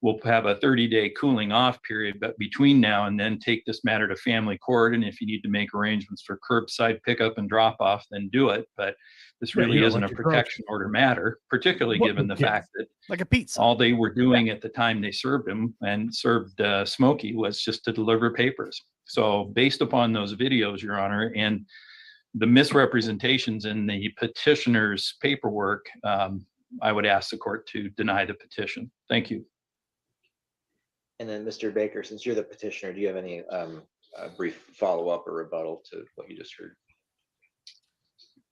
we'll have a 30-day cooling off period, but between now and then take this matter to family court. And if you need to make arrangements for curbside pickup and drop off, then do it. But this really isn't a protection order matter, particularly given the fact that like a pizza, all they were doing at the time they served him and served Smokey was just to deliver papers. So based upon those videos, Your Honor, and the misrepresentations in the petitioner's paperwork, I would ask the court to deny the petition. Thank you. And then Mr. Baker, since you're the petitioner, do you have any brief follow-up or rebuttal to what you just heard?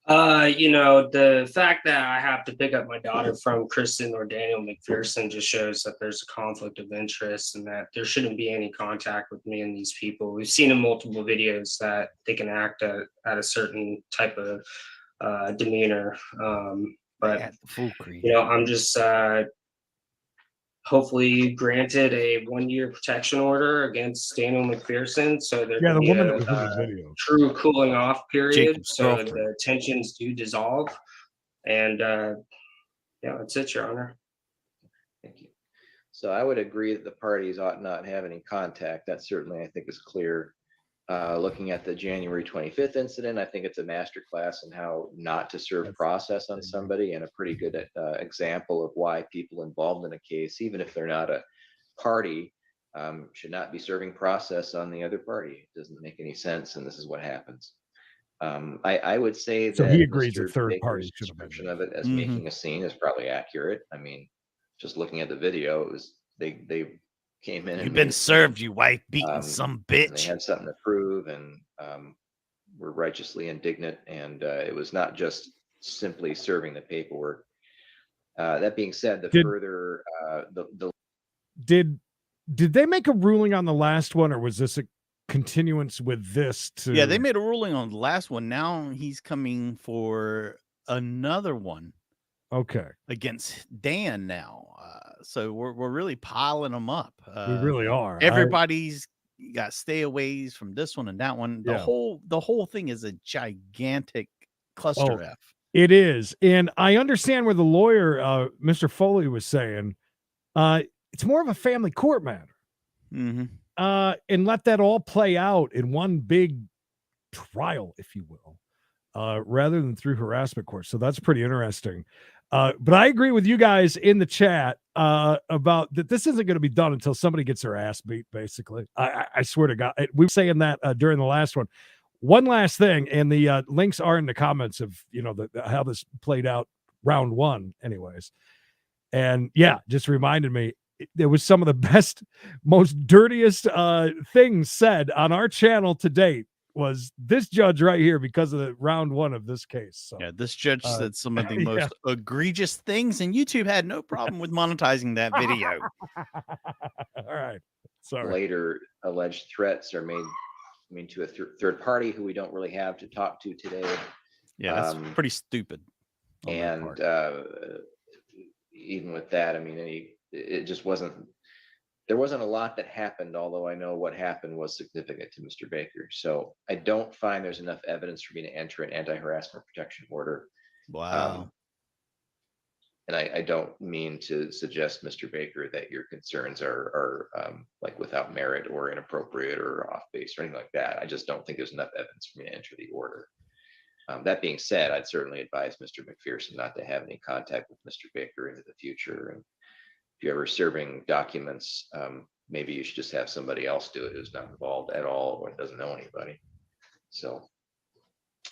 The fact that I have to pick up my daughter from Kristen or Daniel McPherson just shows that there's a conflict of interest and that there shouldn't be any contact with me and these people. We've seen in multiple videos that they can act at a certain type of demeanor. But I'm just hopefully granted a 1-year protection order against Daniel McPherson, so there can be a true cooling off period, so the tensions do dissolve. And that's it, Your Honor. Thank you. So I would agree that the parties ought not have any contact. That certainly I think is clear. Looking at the January 25th incident, I think it's a masterclass in how not to serve process on somebody, and a pretty good example of why people involved in a case, even if they're not a party, should not be serving process on the other party. It doesn't make any sense, and this is what happens. I would say so that he agrees Mr. the third Baker's party should have been description of it as making a scene is probably accurate. I mean, just looking at the video, it was they came in. You've been served, you wife beating some bitch. They had something to prove, and were righteously indignant. And it was not just simply serving the paperwork. That being said, Did they make a ruling on the last one, or was this a continuance with this? Yeah, they made a ruling on the last one. Now he's coming for another one. Okay. Against Dan now. So we're really piling them up. We really are. Everybody's got stayaways from this one and that one. The whole thing is a gigantic cluster F. It is. And I understand where the lawyer, Mr. Foley, was saying it's more of a family court matter. Mm-hmm. And let that all play out in one big trial, if you will, rather than through harassment court. So that's pretty interesting. But I agree with you guys in the chat about that. This isn't going to be done until somebody gets their ass beat, basically. I swear to God. We were saying that during the last one. One last thing, and the links are in the comments of, how this played out round one anyways. And yeah, just reminded me, there was some of the best, most dirtiest things said on our channel to date was this judge right here because of the round one of this case. So, yeah, this judge said some of the most egregious things, and YouTube had no problem with monetizing that video. All right. Sorry. Later alleged threats are made, to a third party who we don't really have to talk to today. Yeah, that's pretty stupid. And even with that, it just wasn't. There wasn't a lot that happened, although I know what happened was significant to Mr. Baker. So I don't find there's enough evidence for me to enter an anti-harassment protection order. Wow. And I don't mean to suggest, Mr. Baker, that your concerns are like without merit or inappropriate or off base or anything like that. I just don't think there's enough evidence for me to enter the order. That being said, I'd certainly advise Mr. McPherson not to have any contact with Mr. Baker into the future. And if you're ever serving documents, maybe you should just have somebody else do it who's not involved at all or doesn't know anybody. So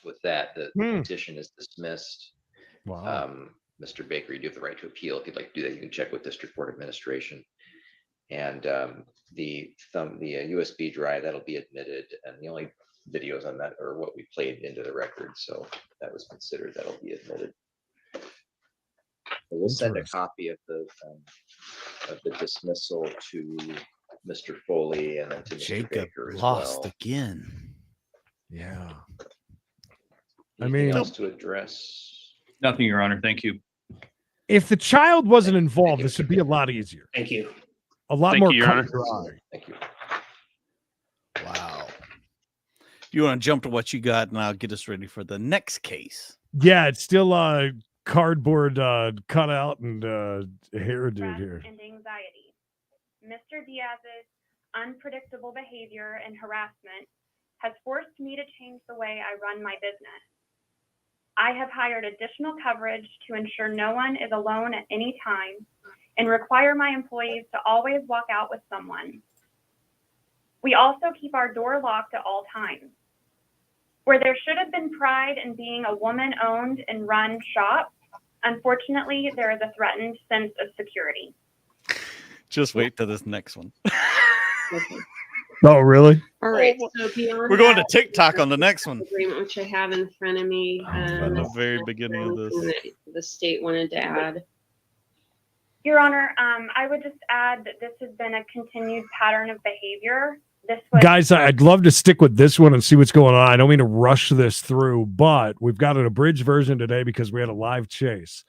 with that, the petition is dismissed. Wow. Mr. Baker, you do have the right to appeal. If you'd like to do that, you can check with District Court Administration. And the USB drive, that'll be admitted. And the only videos on that are what we played into the record. So that was considered, that'll be admitted. We'll send a copy of the dismissal to Mr. Foley and then to Mr. Jacob Baker as lost well. again. Yeah. Anything else to address? Nothing, Your Honor. Thank you. If the child wasn't involved, this would be a lot easier. Thank you. A lot Thank more you, Your cut Honor. dry. Thank you. Wow. You want to jump to what you got, and I'll get us ready for the next case. Yeah, it's still cardboard cutout and hairdo here. And anxiety. Mr. Diaz's unpredictable behavior and harassment has forced me to change the way I run my business. I have hired additional coverage to ensure no one is alone at any time and require my employees to always walk out with someone. We also keep our door locked at all times. Where there should have been pride in being a woman-owned and run shop, unfortunately, there is a threatened sense of security. Just wait till this next one. Oh, really? All right. So beyond We're going to that, TikTok on the next one. agreement, which I have in front of me. At the very beginning of this. The state wanted to add. Your Honor, I would just add that this has been a continued pattern of behavior. This was Guys, I'd love to stick with this one and see what's going on. I don't mean to rush this through, but we've got an abridged version today because we had a live chase.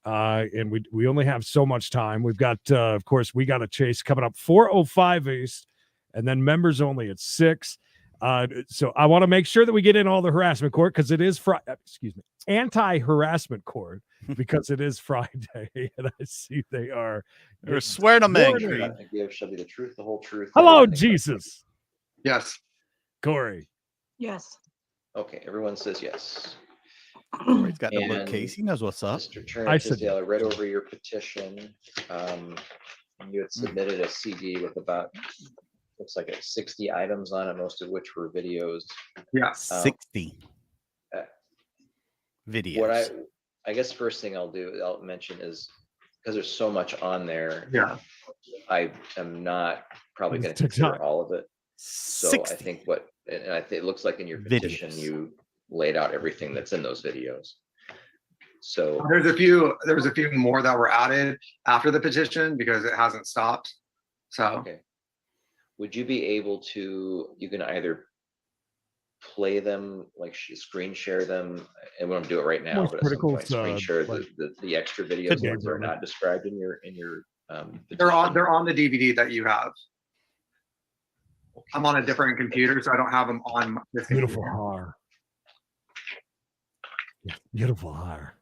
And we only have so much time. We've got, of course, we got a chase coming up 4:05 East, and then members only at 6. So I want to make sure that we get in all the harassment court because it is anti-harassment court because it is Friday, and I see they're swearing to me. I give shall be the truth, the whole truth. Hello, Jesus. Yes. Corey. Yes. Okay, everyone says yes. Corey's got the And bookcase. He knows what's up. Mr. Turner, I read over your petition. You had submitted a CD with about, looks like 60 items on it, most of which were videos. Yeah. 60 videos. What I guess first thing I'll mention is because there's so much on there. Yeah. I am not probably going to consider all of it. So 60. I think it looks like in your petition you laid out everything that's in those videos. So There was a few more that were added after the petition because it hasn't stopped. So okay. Would you be able to, you can either play them, like screen share them, and we don't do it right now, Voice but at some point criticals, screen share like the extra videos be that are right. not described in your they're on the DVD that you have. I'm on a different computer, so I don't have them on this Beautiful computer. hair. Yeah, beautiful hair.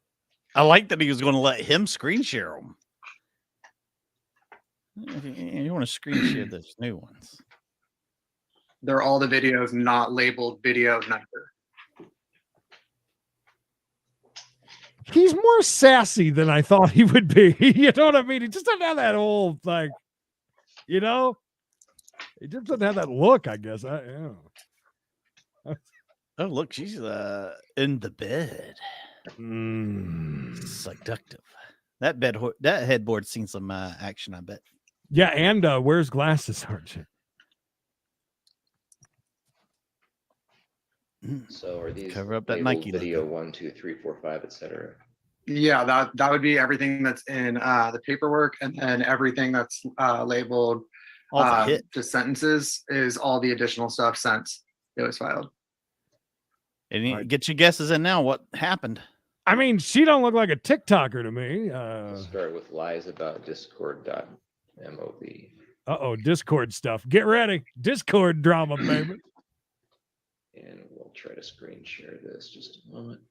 I like that he was going to let him screen share them. You want to screen share those new ones? They're all the videos not labeled video number. He's more sassy than I thought he would be. You know what I mean? He just doesn't have that old, like, you know, he just doesn't have that look, I guess. Yeah. Oh, look, she's in the bed. Seductive. That that headboard's seen some action, I bet. Yeah, and wears glasses, aren't you? So are these Cover up that labeled Nike video logo. 1, 2, 3, 4, 5, etc.? Yeah, that would be everything that's in the paperwork, and then everything that's labeled just sentences is all the additional stuff since it was filed. And you get your guesses in now. What happened? I mean, she don't look like a TikToker to me. We'll start with lies about discord.mov. Uh-oh, Discord stuff. Get ready. Discord drama, baby. And we'll try to screen share this just a moment.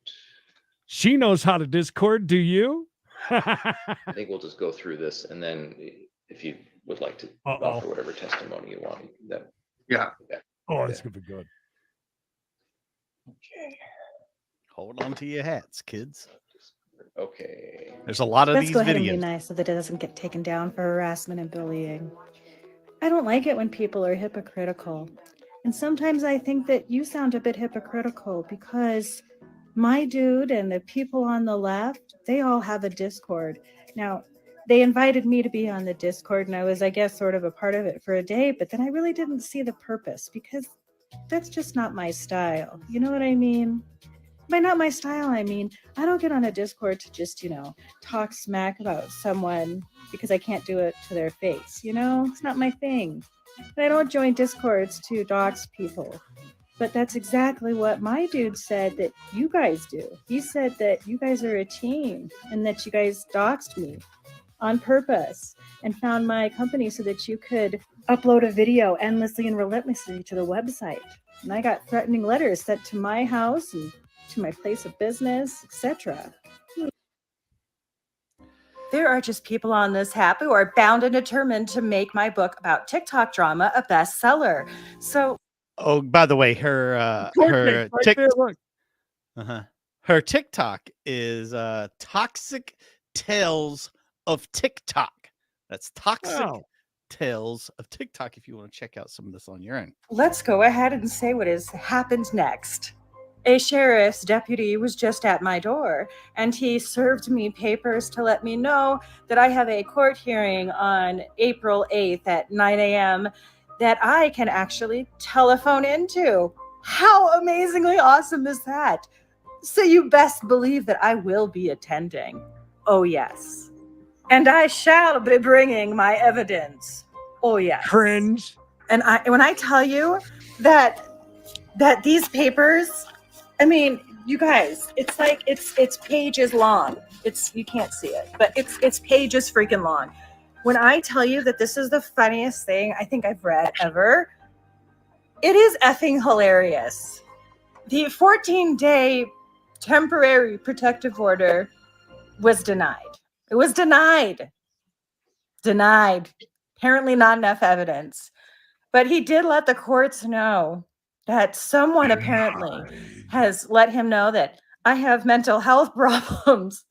She knows how to Discord. Do you? I think we'll just go through this, and then if you would like to offer whatever testimony you want, that Oh, this could be good. Okay. Hold on to your hats, kids. Okay. There's a lot of Let's these go ahead and videos. be nice so that it doesn't get taken down for harassment and bullying. I don't like it when people are hypocritical. And sometimes I think that you sound a bit hypocritical because my dude and the people on the left, they all have a Discord. Now, they invited me to be on the Discord, and I was, I guess, sort of a part of it for a day, but then I really didn't see the purpose because that's just not my style. You know what I mean? By not my style, I mean, I don't get on a Discord to just, talk smack about someone because I can't do it to their face. It's not my thing. And I don't join Discords to dox people. But that's exactly what my dude said that you guys do. He said that you guys are a team and that you guys doxed me on purpose and found my company so that you could upload a video endlessly and relentlessly to the website. And I got threatening letters sent to my house and to my place of business, etc. There are just people on this app who are bound and determined to make my book about TikTok drama a bestseller. So, Oh, by the way, her her TikTok is Toxic Tales of TikTok. That's Toxic Tales of TikTok. If you want to check out some of this on your own. let's go ahead and say what has happened next. A sheriff's deputy was just at my door, and he served me papers to let me know that I have a court hearing on April 8th at 9 a.m. that I can actually telephone into. How amazingly awesome is that? So you best believe that I will be attending. Oh, yes. And I shall be bringing my evidence. Oh, yes. Cringe. And when I tell you that these papers, I mean, you guys, it's like it's pages long. You can't see it, but it's pages freaking long. When I tell you that this is the funniest thing I think I've read ever, it is effing hilarious. The 14-day temporary protective order was denied. It was denied. Denied. Apparently not enough evidence. But he did let the courts know that someone apparently has let him know that I have mental health problems.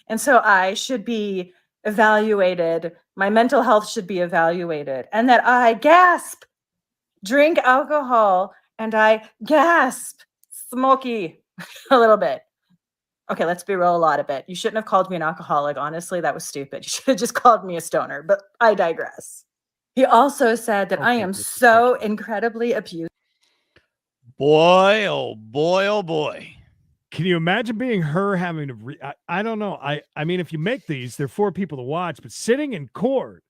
And so I should be evaluated. My mental health should be evaluated. And that I gasp, drink alcohol, and I gasp, smoky a little bit. Okay, let's be real a lot of it. You shouldn't have called me an alcoholic. Honestly, that was stupid. You should have just called me a stoner, but I digress. He also said that I am so incredibly abused. Boy, oh boy, oh boy. Can you imagine being her having to I don't know. I mean, if you make these, they're for people to watch, but sitting in court,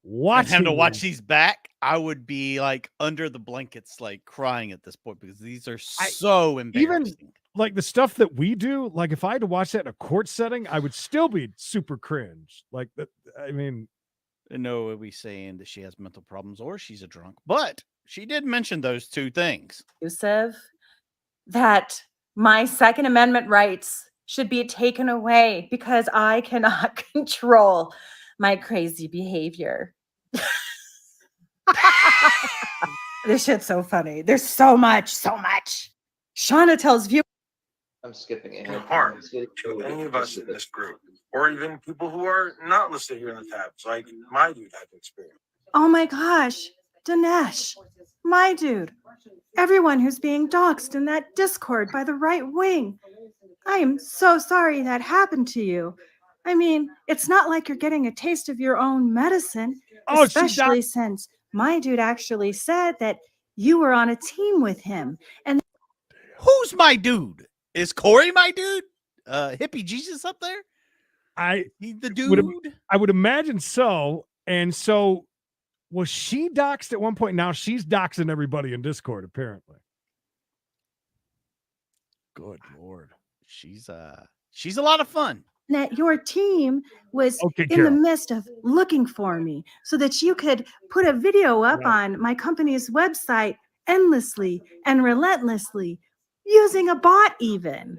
And watching him to watch this, these back, I would be like under the blankets, like crying at this point because these are so embarrassing. even like the stuff that we do, like if I had to watch that in a court setting, I would still be super cringe. Like that, I mean, No, are we saying that she has mental problems or she's a drunk? But she did mention those two things. Abusive, that my Second Amendment rights should be taken away because I cannot control my crazy behavior. This shit's so funny. There's so much. Shauna tells viewers. I'm skipping ahead. Harm to any of us in this group, or even people who are not listed here in the tabs, like my dude had experience. Oh my gosh, Dinesh, my dude, everyone who's being doxxed in that Discord by the right wing. I am so sorry that happened to you. I mean, it's not like you're getting a taste of your own medicine, especially since my dude actually said that you were on a team with him. And who's my dude? Is Corey my dude? Hippie Jesus up there? He's the dude. I would imagine so. And so was she doxxed at one point? Now she's doxing everybody in Discord, apparently. Good Lord. She's a lot of fun. that your team was in Carol. the midst of looking for me so that you could put a video up on my company's website endlessly and relentlessly using a bot even.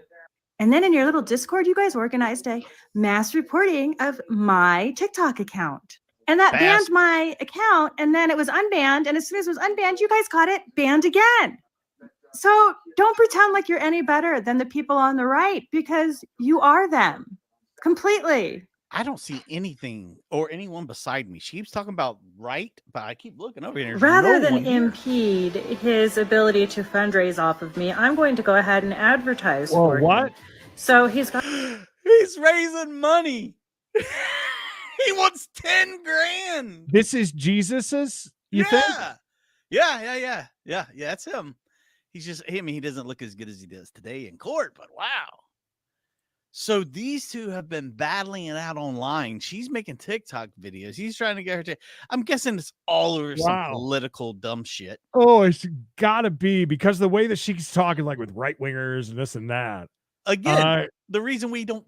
And then in your little Discord, you guys organized a mass reporting of my TikTok account. And that banned my account, and then it was unbanned. And as soon as it was unbanned, you guys got it banned again. So don't pretend like you're any better than the people on the right, because you are them completely. I don't see anything or anyone beside me. She keeps talking about right, but I keep looking over here. Rather than impede his ability to fundraise off of me, I'm going to go ahead and advertise for him. So he's got he's raising money. He wants 10 grand. This is Jesus's, you think? Yeah, that's him. He's just, I mean, he doesn't look as good as he does today in court, but wow. So these two have been battling it out online. She's making TikTok videos. He's trying to get her to, I'm guessing it's all over some political dumb shit. Oh, it's gotta be because the way that she's talking, like with right wingers and this and that. Again, the reason we don't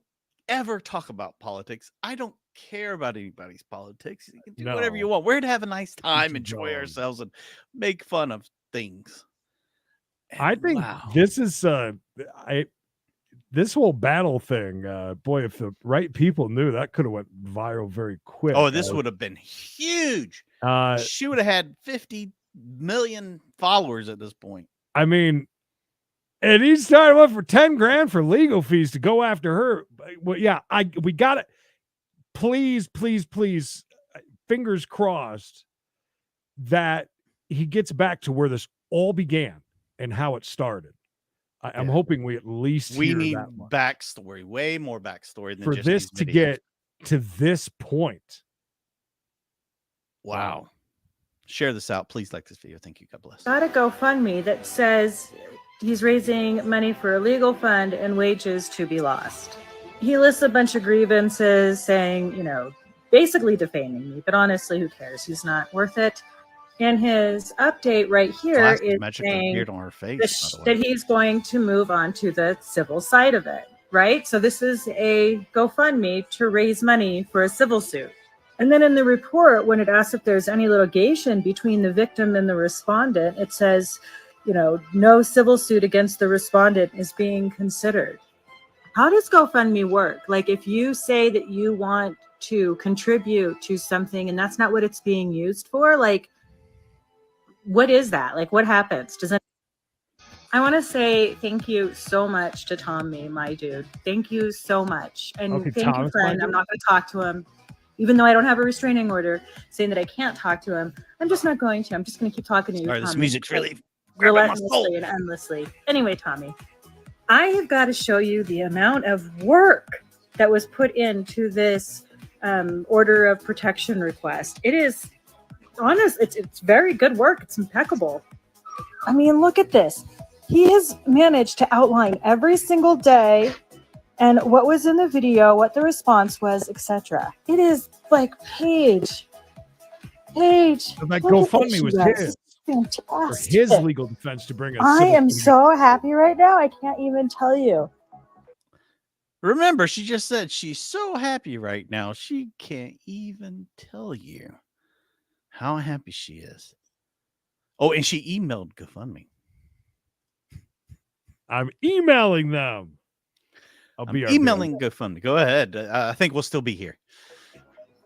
ever talk about politics, I don't care about anybody's politics. You can do whatever you want. We're here to have a nice time, enjoy ourselves, and make fun of things. And I think this is this whole battle thing, boy, if the right people knew, that could have went viral very quick. Oh, this would have been huge. She would have had 50 million followers at this point. I mean, and he's starting up for 10 grand for legal fees to go after her. Well, yeah, we got it. Please, fingers crossed that he gets back to where this all began and how it started. I'm hoping we at least we hear need that much. Backstory, way more backstory than For just this these to videos. get to this point. Wow. Share this out. Please like this video. Thank you. God bless. got a GoFundMe that says he's raising money for a legal fund and wages to be lost. He lists a bunch of grievances saying, you know, basically defaming me, but honestly, who cares? He's not worth it. And his update right here Glasses is magically saying appeared on her face, by the way. that he's going to move on to the civil side of it, right? So this is a GoFundMe to raise money for a civil suit. And then in the report, when it asks if there's any litigation between the victim and the respondent, it says, you know, no civil suit against the respondent is being considered. How does GoFundMe work? Like if you say that you want to contribute to something and that's not what it's being used for, like, what is that? Like, what happens? I want to say thank you so much to Tommy, my dude. Thank you so much. And thank you, friend. I'm not going to talk to him, even though I don't have a restraining order saying that I can't talk to him. I'm just not going to. I'm just going to keep talking to you. All right, this Tommy, music's really grabbing my soul. relentlessly and endlessly. Anyway, Tommy, I have got to show you the amount of work that was put into this order of protection request. It is honest. It's very good work. It's impeccable. I mean, look at this. He has managed to outline every single day and what was in the video, what the response was, etc. It is like page. And that Look at GoFundMe this, was you guys. his. It's For fantastic. his legal defense to bring us. I am so happy right now. I can't even tell you. Remember, she just said she's so happy right now. She can't even tell you how happy she is. Oh, and she emailed GoFundMe. I'm emailing them. I'm emailing GoFundMe. Go ahead. I think we'll still be here.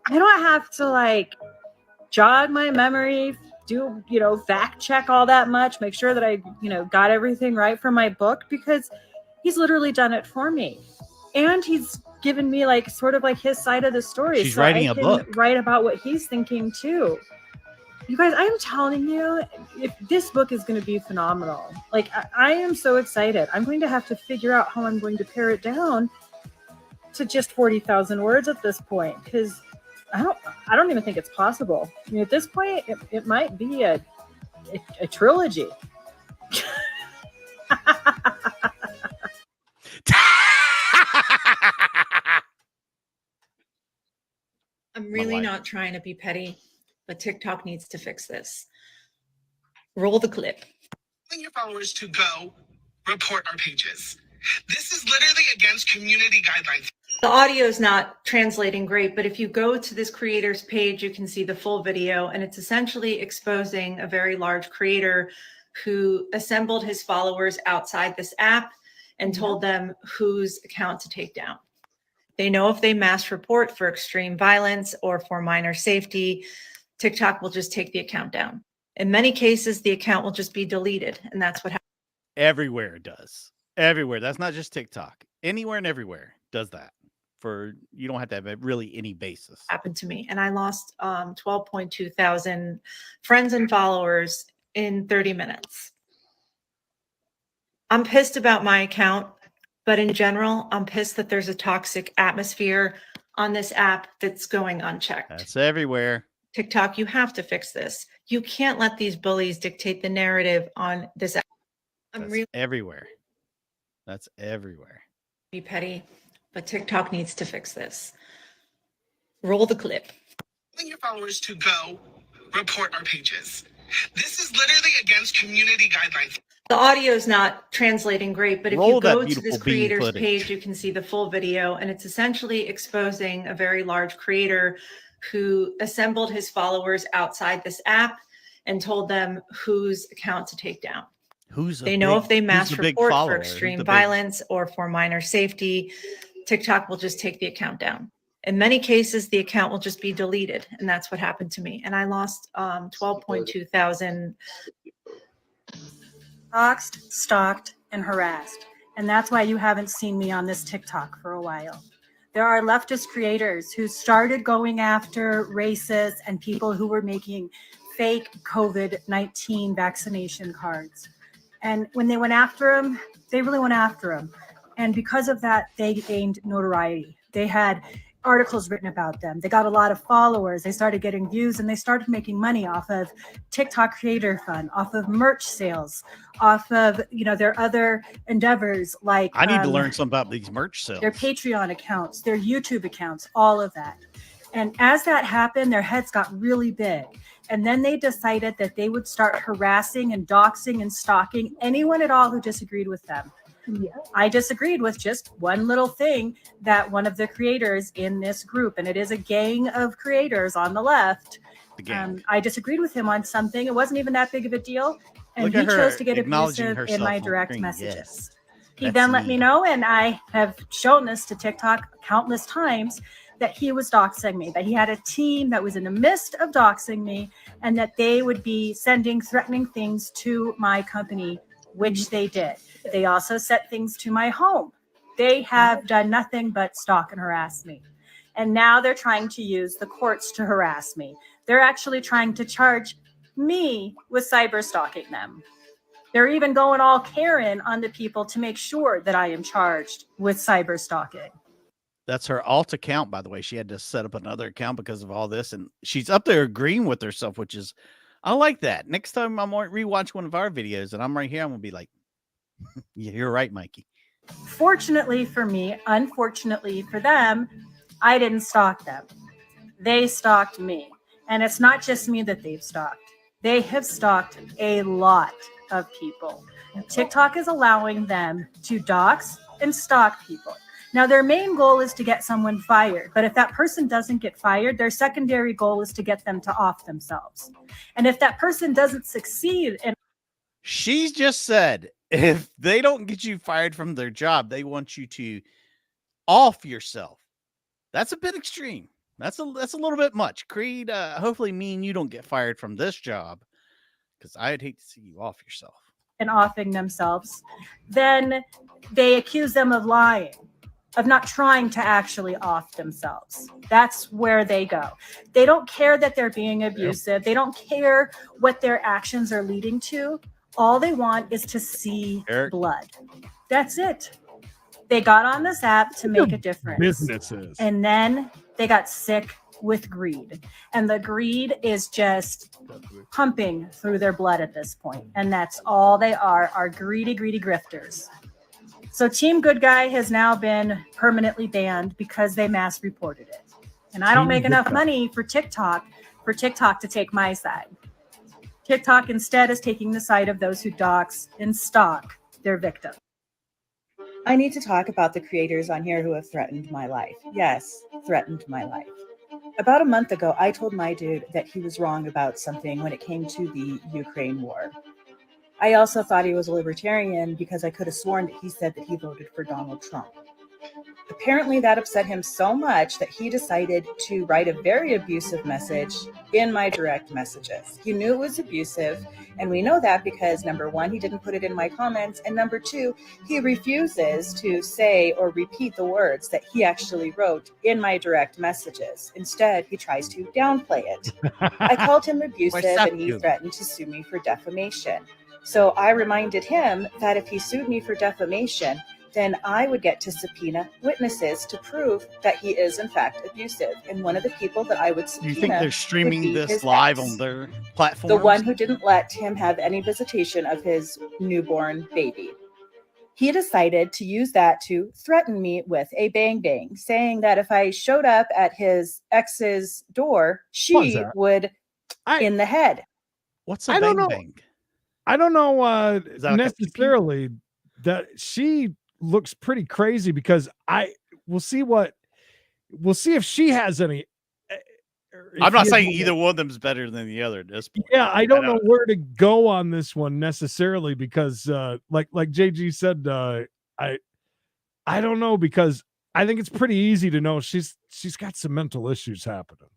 I don't have to like jog my memory, do, fact check all that much, make sure that I, got everything right for my book, because he's literally done it for me. And he's given me like sort of like his side of the story. She's so writing I a can book. write about what he's thinking too. You guys, I'm telling you, if this book is going to be phenomenal. Like I am so excited. I'm going to have to figure out how I'm going to pare it down to just 40,000 words at this point, because I don't even think it's possible. I mean, at this point, it might be a trilogy. I'm really not trying to be petty, but TikTok needs to fix this. Roll the clip. Your followers to go report our pages. This is literally against community guidelines. The audio is not translating great, but if you go to this creator's page, you can see the full video, and it's essentially exposing a very large creator who assembled his followers outside this app and told them whose account to take down. They know if they mass report for extreme violence or for minor safety, TikTok will just take the account down. In many cases, the account will just be deleted, and that's what happens. Everywhere it does. Everywhere. That's not just TikTok. Anywhere and everywhere does that. You don't have to have really any basis. Happened to me, and I lost 12.2 thousand friends and followers in 30 minutes. I'm pissed about my account, but in general, I'm pissed that there's a toxic atmosphere on this app that's going unchecked. That's everywhere. TikTok, you have to fix this. You can't let these bullies dictate the narrative on this app. That's really everywhere. That's everywhere. Be petty, but TikTok needs to fix this. Roll the clip. Your followers to go report our pages. This is literally against community guidelines. The audio is not translating great, but if Roll you that go to beautiful this bean creator's footage. page, you can see the full video, and it's essentially exposing a very large creator who assembled his followers outside this app and told them whose account to take down. They know if they mass report for extreme violence or for minor safety, TikTok will just take the account down. In many cases, the account will just be deleted, and that's what happened to me. And I lost 12.2 thousand. Doxed, stalked, and harassed. And that's why you haven't seen me on this TikTok for a while. There are leftist creators who started going after racists and people who were making fake COVID-19 vaccination cards. And when they went after them, they really went after them. And because of that, they gained notoriety. They had articles written about them. They got a lot of followers. They started getting views, and they started making money off of TikTok Creator Fund, off of merch sales, off of their other endeavors like I need to learn something about these merch sales. their Patreon accounts, their YouTube accounts, all of that. And as that happened, their heads got really big. And then they decided that they would start harassing and doxing and stalking anyone at all who disagreed with them. Yeah. I disagreed with just one little thing that one of the creators in this group, and it is a gang of creators on the left. I disagreed with him on something. It wasn't even that big of a deal. And Look he at her chose to get acknowledging abusive in herself my on direct screen. messages. Yes. He That's then let me. me know, and I have shown this to TikTok countless times, that he was doxing me, that he had a team that was in the midst of doxing me, and that they would be sending threatening things to my company, which they did. They also sent things to my home. They have done nothing but stalk and harass me. And now they're trying to use the courts to harass me. They're actually trying to charge me with cyber stalking them. They're even going all Karen on the people to make sure that I am charged with cyber stalking. That's her alt account, by the way. She had to set up another account because of all this. And she's up there agreeing with herself, which is, I like that. Next time I'm going to rewatch one of our videos and I'm right here, I'm going to be like, Yeah, you're right, Mikey. Fortunately for me, unfortunately for them, I didn't stalk them. They stalked me. And it's not just me that they've stalked. They have stalked a lot of people. TikTok is allowing them to dox and stalk people. Now, their main goal is to get someone fired. But if that person doesn't get fired, their secondary goal is to get them to off themselves. And if that person doesn't succeed in She's just said if they don't get you fired from their job, they want you to off yourself. That's a bit extreme. That's a little bit much. Creed, hopefully me and you don't get fired from this job, because I'd hate to see you off yourself. and offing themselves, then they accuse them of lying, of not trying to actually off themselves. That's where they go. They don't care that they're being abusive. They don't care what their actions are leading to. All they want is to see blood. That's it. They got on this app to make a difference. Businesses. And then they got sick with greed. And the greed is just pumping through their blood at this point. And that's all they are greedy, greedy grifters. So Team Good Guy has now been permanently banned because they mass reported it. And I don't make enough money for TikTok to take my side. TikTok instead is taking the side of those who dox and stalk their victims. I need to talk about the creators on here who have threatened my life. Yes, threatened my life. About a month ago, I told my dude that he was wrong about something when it came to the Ukraine war. I also thought he was a libertarian because I could have sworn that he said that he voted for Donald Trump. Apparently that upset him so much that he decided to write a very abusive message in my direct messages. He knew it was abusive, and we know that because number one, he didn't put it in my comments, and number two, he refuses to say or repeat the words that he actually wrote in my direct messages. Instead, he tries to downplay it. I called him abusive, and he threatened to sue me for defamation. So I reminded him that if he sued me for defamation, then I would get to subpoena witnesses to prove that he is in fact abusive. And one of the people that I would subpoena, You think they're streaming would be this his live ex, on their platform? the one who didn't let him have any visitation of his newborn baby. He decided to use that to threaten me with a bang bang, saying that if I showed up at his ex's door, she would in the head. What's I don't know. I don't know that like a necessarily that she looks pretty crazy, because we'll see if she has any. I'm not saying either one of them is better than the other at this point. Yeah, I don't know where to go on this one necessarily, because like JG said, I don't know, because I think it's pretty easy to know she's got some mental issues happening.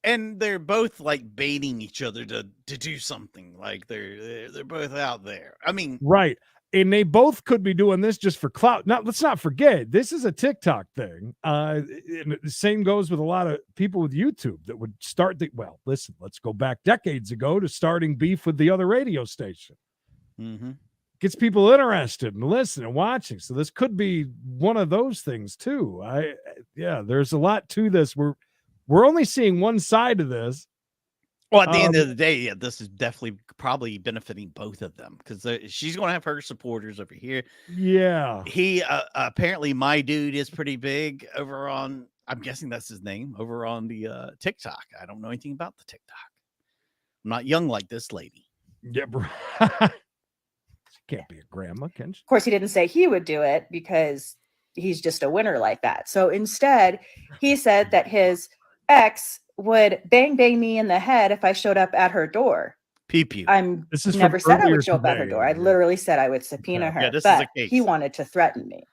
And they're both like baiting each other to do something. Like they're both out there. I mean, right. And they both could be doing this just for clout. Now, let's not forget, this is a TikTok thing. And the same goes with a lot of people with YouTube that would start listen, let's go back decades ago to starting beef with the other radio station. Mm-hmm. Gets people interested and listening and watching. So this could be one of those things too. There's a lot to this. We're only seeing one side of this. Well, at the end of the day, yeah, this is definitely probably benefiting both of them, because she's going to have her supporters over here. Yeah. He apparently, my dude is pretty big over on, I'm guessing that's his name, over on the TikTok. I don't know anything about the TikTok. I'm not young like this lady. Yeah, bro. She can't be a grandma, can she? Of course, he didn't say he would do it because he's just a winner like that. So instead, he said that his ex would bang me in the head if I showed up at her door. Peep. This is never said I would show up at today. her door. I literally said I would subpoena her. Yeah, this is but a case. he wanted to threaten me.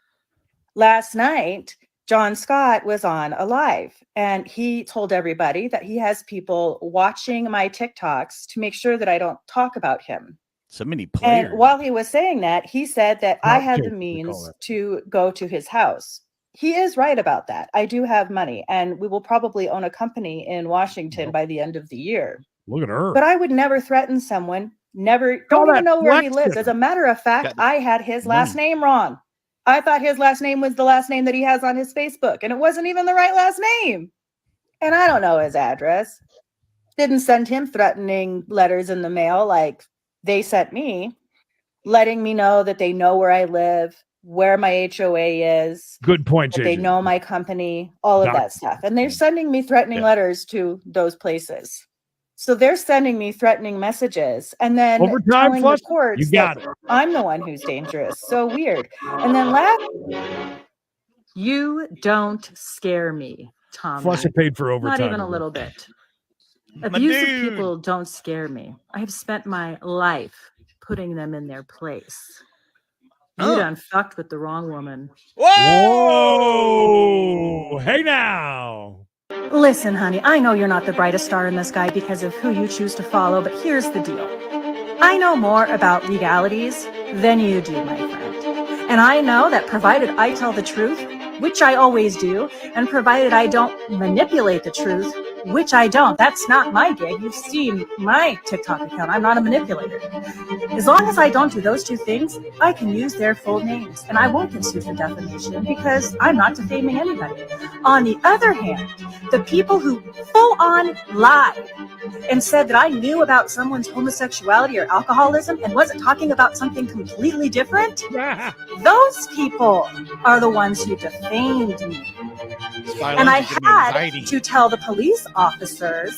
Last night, John Scott was on a live, and he told everybody that he has people watching my TikToks to make sure that I don't talk about him. So many players. And while he was saying that, he said that I had the means to go to his house. He is right about that. I do have money, and we will probably own a company in Washington by the end of the year. Look at her. But I would never threaten someone. Don't even know where he lives. As a matter of fact, I had his last name wrong. I thought his last name was the last name that he has on his Facebook, and it wasn't even the right last name. And I don't know his address. Didn't send him threatening letters in the mail like they sent me. letting me know that they know where I live, where my HOA is. Good point, That they JJ. know my company, all of that stuff. And they're sending me threatening letters to those places. So they're sending me threatening messages and then Overtime telling flush? the courts You got that it. I'm the one who's dangerous. So weird. And then last, you don't scare me, Tom. Flusher paid for overtime. Not even a today. little bit. My Abusive dude. people don't scare me. I have spent my life putting them in their place. You done fucked with the wrong woman. Whoa! Hey now. Listen, honey, I know you're not the brightest star in the sky because of who you choose to follow, but here's the deal. I know more about legalities than you do, my friend. And I know that provided I tell the truth, which I always do, and provided I don't manipulate the truth, which I don't, that's not my gig. You've seen my TikTok account. I'm not a manipulator. As long as I don't do those two things, I can use their full names and I won't get sued for defamation because I'm not defaming anybody. On the other hand, the people who full on lied and said that I knew about someone's homosexuality or alcoholism and wasn't talking about something completely different, those people are the ones who defamed me. And I had to tell the police officers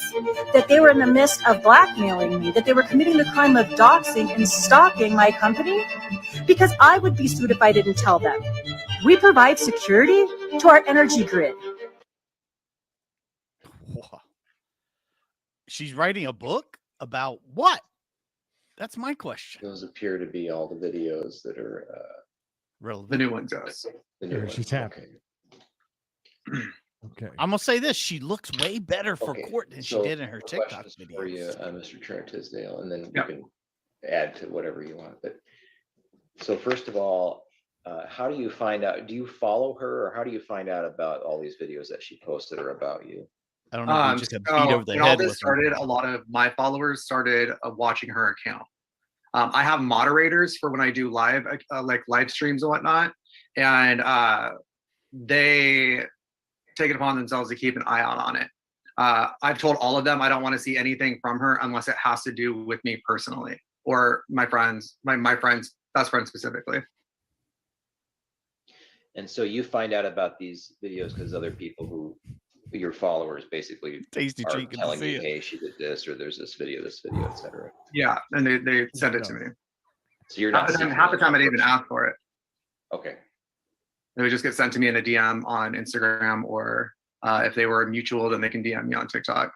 that they were in the midst of blackmailing me, that they were committing the crime of doxing and stalking my company, because I would be sued if I didn't tell them. We provide security to our energy grid. Wow. She's writing a book about what? That's my question. Those appear to be all the videos that are relevant. The new ones, yes. The new Here, ones. she's happy. Okay. I'm gonna say this: she looks way better for court than she did in her TikTok questions videos. for you, Mr. Trent Tisdale, and then you can add to whatever you want. But so first of all, how do you find out? Do you follow her, or how do you find out about all these videos that she posted or about you? I don't know. If you just got beat over the when all head this with started, a lot of my followers started watching her account. I have moderators for when I do live, like live streams and whatnot, and they take it upon themselves to keep an eye out on it. I've told all of them I don't want to see anything from her unless it has to do with me personally or my friends, my friends, best friend specifically. And so you find out about these videos because other people who your followers basically are telling you, hey, she did this, or there's this video, etc. Yeah, and they send it to me. So you're not half the time I didn't even ask for it. Okay. It would just get sent to me in a DM on Instagram, or if they were mutual, then they can DM me on TikTok.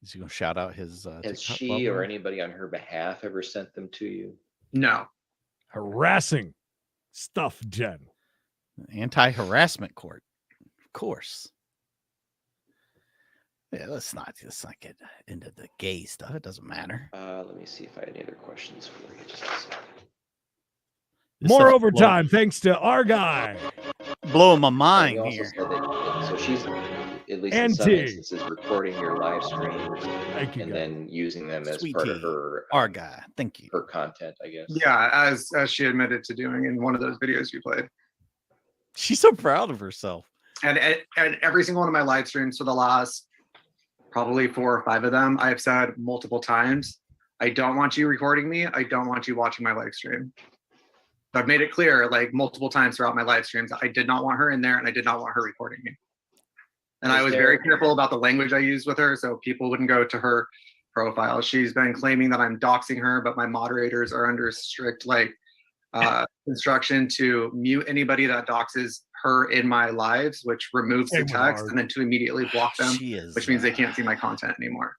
Is he gonna shout out his? Has she or anybody on her behalf ever sent them to you? No. Harassing stuff, Jen. Anti-harassment court, of course. Yeah, let's not get into the gay stuff. It doesn't matter. Let me see if I had any other questions for you. Just a second. More overtime thanks to our guy. Blowing my mind You also here. said that, so she's at least in some instances recording your live streams and then using them as part of her our guy. Thank you. Her content, I guess. Yeah, as she admitted to doing in one of those videos you played. She's so proud of herself. And every single one of my live streams for the last probably 4 or 5 of them, I've said multiple times, I don't want you recording me. I don't want you watching my live stream. I've made it clear like multiple times throughout my live streams, I did not want her in there and I did not want her recording me. And I was very careful about the language I used with her so people wouldn't go to her profile. She's been claiming that I'm doxing her, but my moderators are under strict instruction to mute anybody that doxes her in my lives, which removes the text, and then to immediately block them, which means they can't see my content anymore.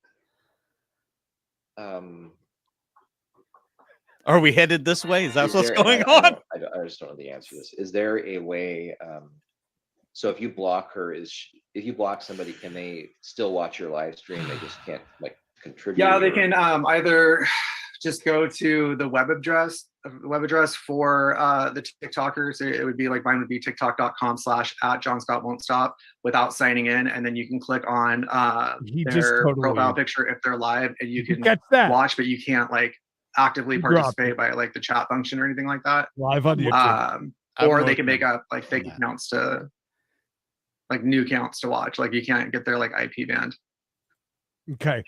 Are we headed this way? Is that what's going on? I just don't know the answer to this. Is there a way? So if you block her, if you block somebody, can they still watch your live stream? They just can't contribute. Yeah, they can either just go to the web address for the TikTokers. It would be like mine would be tiktok.com/@JohnScottWon'tStop without signing in, and then you can click on their profile picture if they're live, and you can watch, but you can't actively participate by the chat function or anything like that. Live on YouTube. Or they can make up fake accounts to new accounts to watch. You can't get their IP banned. Okay.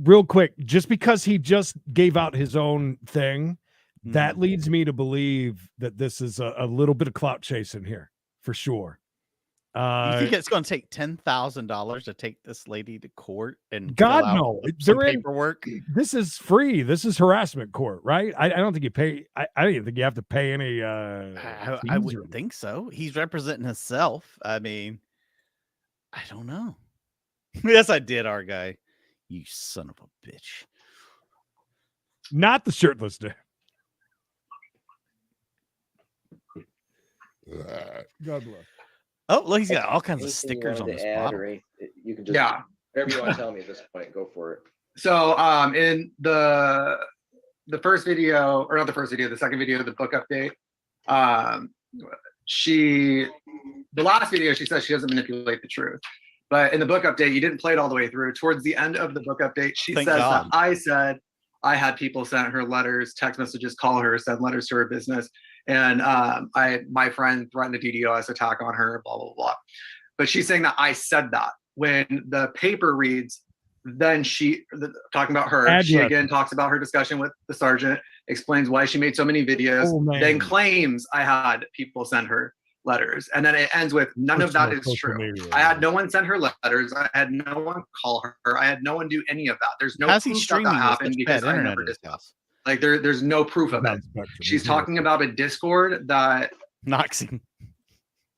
Real quick, just because he just gave out his own thing, that Hmm. leads me to believe that this is a little bit of clout chasing here for sure. You think it's going to take $10,000 to take this lady to court and God, fill out no. some They're in- paperwork? This is free. This is harassment court, right? I don't think you pay. I don't even think you have to pay any. I fees or wouldn't think so. He's representing himself. I mean, I don't know. Yes, I did, our guy. You son of a bitch. Not the shirtless dude. God bless. Oh, look, he's got all kinds of Anything you stickers on wanted this to add, bottle. or you can just Yeah. whatever you want to tell me at this point. Go for it. So in the first video, or not the first video, the second video, the book update, the last video, she says she doesn't manipulate the truth. But in the book update, you didn't play it all the way through. Towards the end of the book update, she Thank says God. that I said I had people send her letters, text messages, call her, send letters to her business. And my friend threatened a DDoS attack on her, blah, blah, blah. But she's saying that I said that. When the paper reads, then talking about her, she again talks about her discussion with the sergeant, explains why she made so many videos, then claims I had people send her letters. And then it ends with none of that is true. I had no one send her letters. I had no one call her. I had no one do any of that. There's no How's he proof that streaming with happened such because bad I internet never in his did. house? Like there's no proof of it. She's talking about a Discord that Noxing.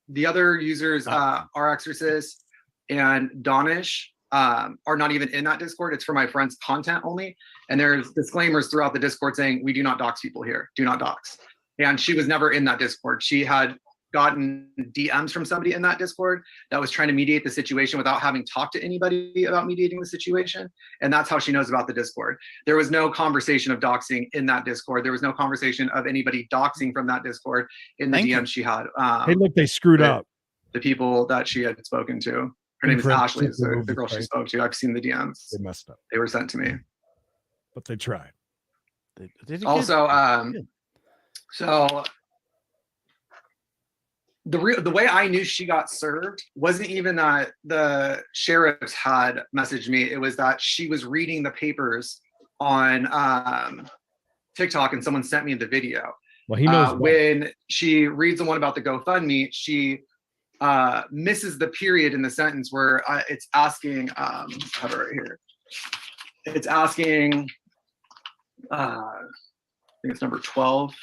the other users, our exorcist and Donish, are not even in that Discord. It's for my friend's content only. And there's disclaimers throughout the Discord saying, we do not dox people here. Do not dox. And she was never in that Discord. She had gotten DMs from somebody in that Discord that was trying to mediate the situation without having talked to anybody about mediating the situation. And that's how she knows about the Discord. There was no conversation of doxing in that Discord. There was no conversation of anybody doxing from that Discord in the DMs she had. Hey, look, they screwed up. The people that she had spoken to. Her name is Ashley, is the girl she spoke to. I've seen the DMs. They messed up. They were sent to me. But they tried. Also, so the way I knew she got served wasn't even that the sheriffs had messaged me. It was that she was reading the papers on TikTok and someone sent me the video. Well, he knows when she reads the one about the GoFundMe, she misses the period in the sentence where it's asking, I have it right here. It's asking, I think it's number 12.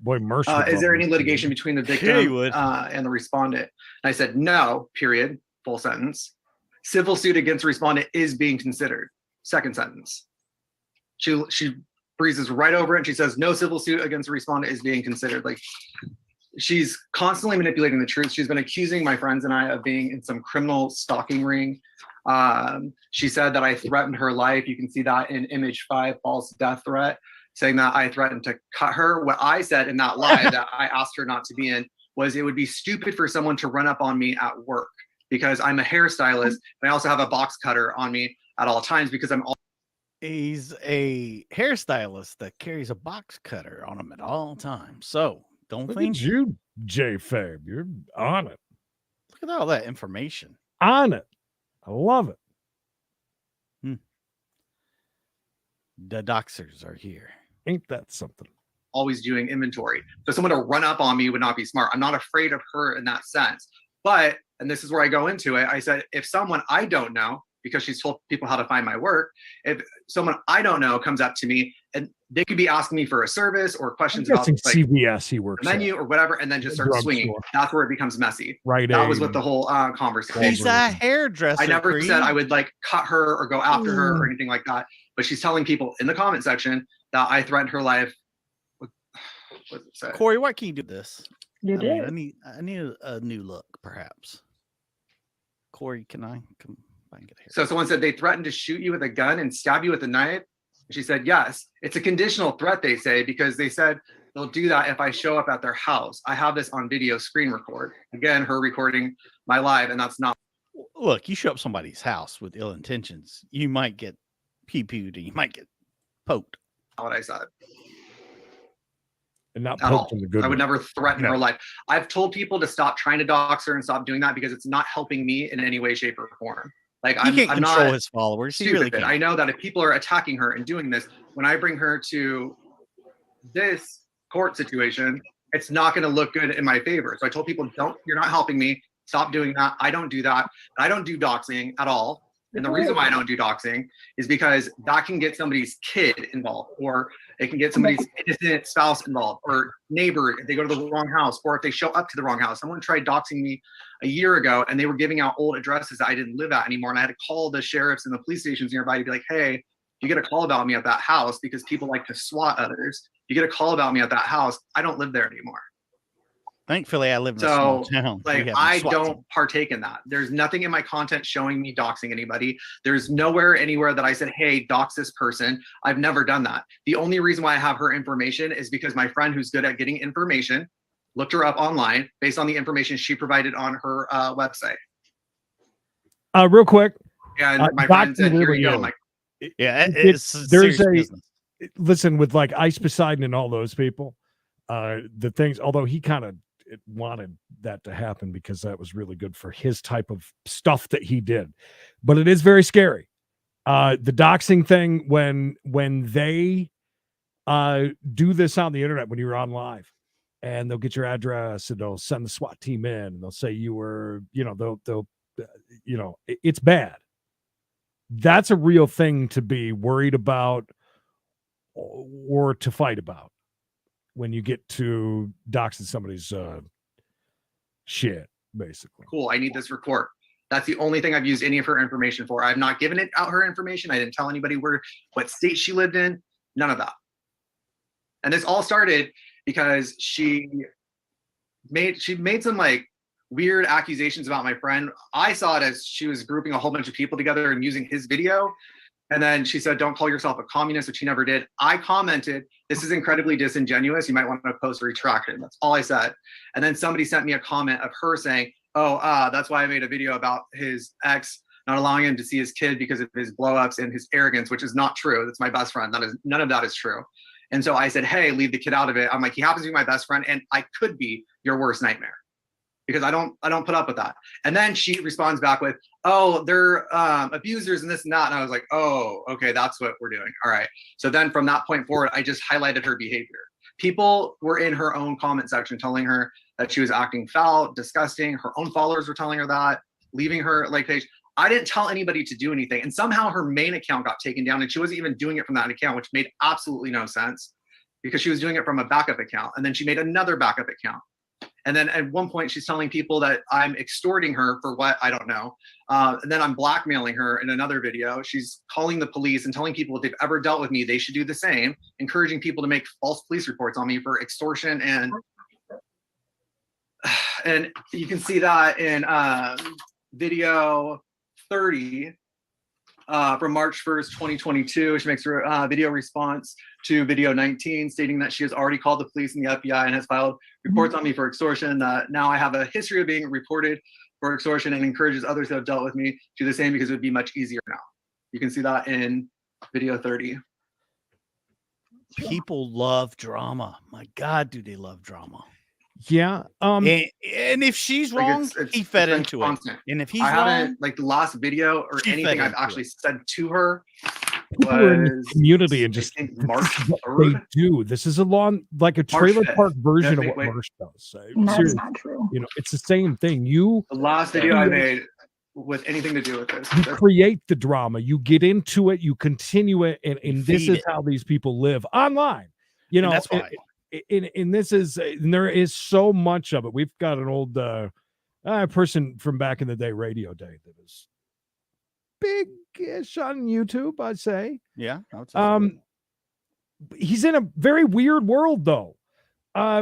Boy, Mercer. Is there any litigation between the victim and the respondent? And I said, no, period, full sentence. Civil suit against respondent is being considered. Second sentence. She breezes right over it and she says, no civil suit against respondent is being considered. Like, she's constantly manipulating the truth. She's been accusing my friends and I of being in some criminal stalking ring. She said that I threatened her life. You can see that in image 5, false death threat, saying that I threatened to cut her. What I said in that live that I asked her not to be in was it would be stupid for someone to run up on me at work because I'm a hairstylist and I also have a box cutter on me at all times because He's a hairstylist that carries a box cutter on him at all times. So don't Look think at you, J-Fab. You're on it. Look at all that information. On it. I love it. The doxers are here. Ain't that something? always doing inventory. So someone to run up on me would not be smart. I'm not afraid of her in that sense. But, and this is where I go into it, I said, if someone I don't know, because she's told people how to find my work, if someone I don't know comes up to me and they could be asking me for a service or questions about like CVS he works the menu at. or whatever, and then just start swinging. Drugstore. That's where it becomes messy. Right. That was what the whole conversation. He's a hairdresser. I never Creed. said I would like cut her or go after her or anything like that. But she's telling people in the comment section that I threatened her life. What does it say? Corey, what can you do this? You did. I need a new look, perhaps. Corey, can I come? I can get here. So someone said they threatened to shoot you with a gun and stab you with a knife. She said, yes, it's a conditional threat, they say, because they said they'll do that if I show up at their house. I have this on video screen record. Again, her recording my live, and that's not. Look, you show up somebody's house with ill intentions, you might get pee-pooed and you might get poked. Not what I said. And not At all. poked in the good I would way. never threaten her life. I've told people to stop trying to dox her and stop doing that because it's not helping me in any way, shape, or form. Like He can't I'm control not his followers. He stupid. really can't. I know that if people are attacking her and doing this, when I bring her to this court situation, it's not going to look good in my favor. So I told people, you're not helping me. Stop doing that. I don't do that. I don't do doxing at all. And the reason why I don't do doxing is because that can get somebody's kid involved, or it can get somebody's innocent spouse involved, or neighbor if they go to the wrong house, or if they show up to the wrong house. Someone tried doxing me a year ago, and they were giving out old addresses that I didn't live at anymore. And I had to call the sheriffs and the police stations nearby to be like, hey, you get a call about me at that house, because people like to swat others. You get a call about me at that house. I don't live there anymore. Thankfully, I live in a small town. Like, I don't partake in that. There's nothing in my content showing me doxing anybody. There's nowhere anywhere that I said, hey, dox this person. I've never done that. The only reason why I have her information is because my friend who's good at getting information looked her up online based on the information she provided on her website. Real quick. And my friend said, here you go. I'm like, yeah, listen, with like Ice Poseidon and all those people, the things, although he kind of wanted that to happen because that was really good for his type of stuff that he did, but it is very scary. The doxing thing, when they do this on the internet, when you're on live, and they'll get your address and they'll send the SWAT team in and they'll say you were, they'll it's bad. That's a real thing to be worried about or to fight about when you get to doxing somebody's shit, basically. cool, I need this for court. That's the only thing I've used any of her information for. I've not given out her information. I didn't tell anybody what state she lived in, none of that. And this all started because she made some like weird accusations about my friend. I saw it as she was grouping a whole bunch of people together and using his video. And then she said, don't call yourself a communist, which she never did. I commented, this is incredibly disingenuous. You might want to post a retraction. That's all I said. And then somebody sent me a comment of her saying, that's why I made a video about his ex not allowing him to see his kid because of his blow-ups and his arrogance, which is not true. That's my best friend. None of that is true. And so I said, hey, leave the kid out of it. I'm like, he happens to be my best friend, and I could be your worst nightmare, because I don't put up with that. And then she responds back with, oh, they're abusers and this and that. And I was like, oh, okay, that's what we're doing. All right. So then from that point forward, I just highlighted her behavior. People were in her own comment section telling her that she was acting foul, disgusting. Her own followers were telling her that, leaving her like page. I didn't tell anybody to do anything. And somehow her main account got taken down, and she wasn't even doing it from that account, which made absolutely no sense, because she was doing it from a backup account. And then she made another backup account. And then at one point she's telling people that I'm extorting her for what, I don't know. And then I'm blackmailing her in another video. She's calling the police and telling people if they've ever dealt with me, they should do the same, encouraging people to make false police reports on me for extortion. And you can see that in video 30 from March 1st, 2022. She makes her video response to video 19, stating that she has already called the police and the FBI and has filed reports on me for extortion. Now I have a history of being reported for extortion, and encourages others who have dealt with me to do the same, because it would be much easier now. You can see that in video 30. People love drama. My God, do they love drama? Yeah. And if she's wrong, he fed into constant. it. And if he's I wrong, haven't, like the last video or he anything fed I've into actually it. said to her People are in the was community and just March what 3rd. they do. This is a trailer 5th. park version Wait, of what wait. Marsh does. That's Seriously, not true. It's the same thing. The last video I made with anything to do with this. You create the drama, you get into it, you continue it, and this feed is how these people live online. And that's why. And this is, and there is so much of it. We've got an old person from back in the day, radio day, that is big-ish on YouTube, I'd say. Yeah. I would say so. He's in a very weird world, though,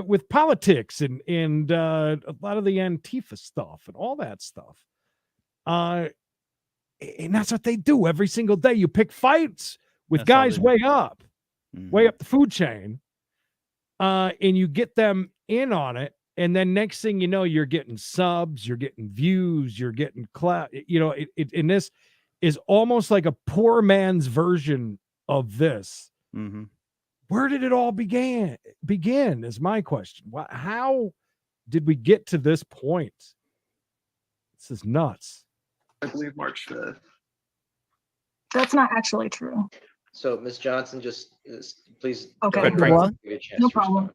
with politics and a lot of the Antifa stuff and all that stuff. And that's what they do every single day. You pick fights with That's all guys they way up the food chain, and you get them in on it. And then next thing you know, you're getting subs, you're getting views, you're getting clout. And this is almost like a poor man's version of this. Mm-hmm. Where did it all begin is my question. How did we get to this point? This is nuts. I believe March 5th. That's not actually true. So Ms. Johnson, just please. Okay. don't Franklin? give me a chance No to problem. respond.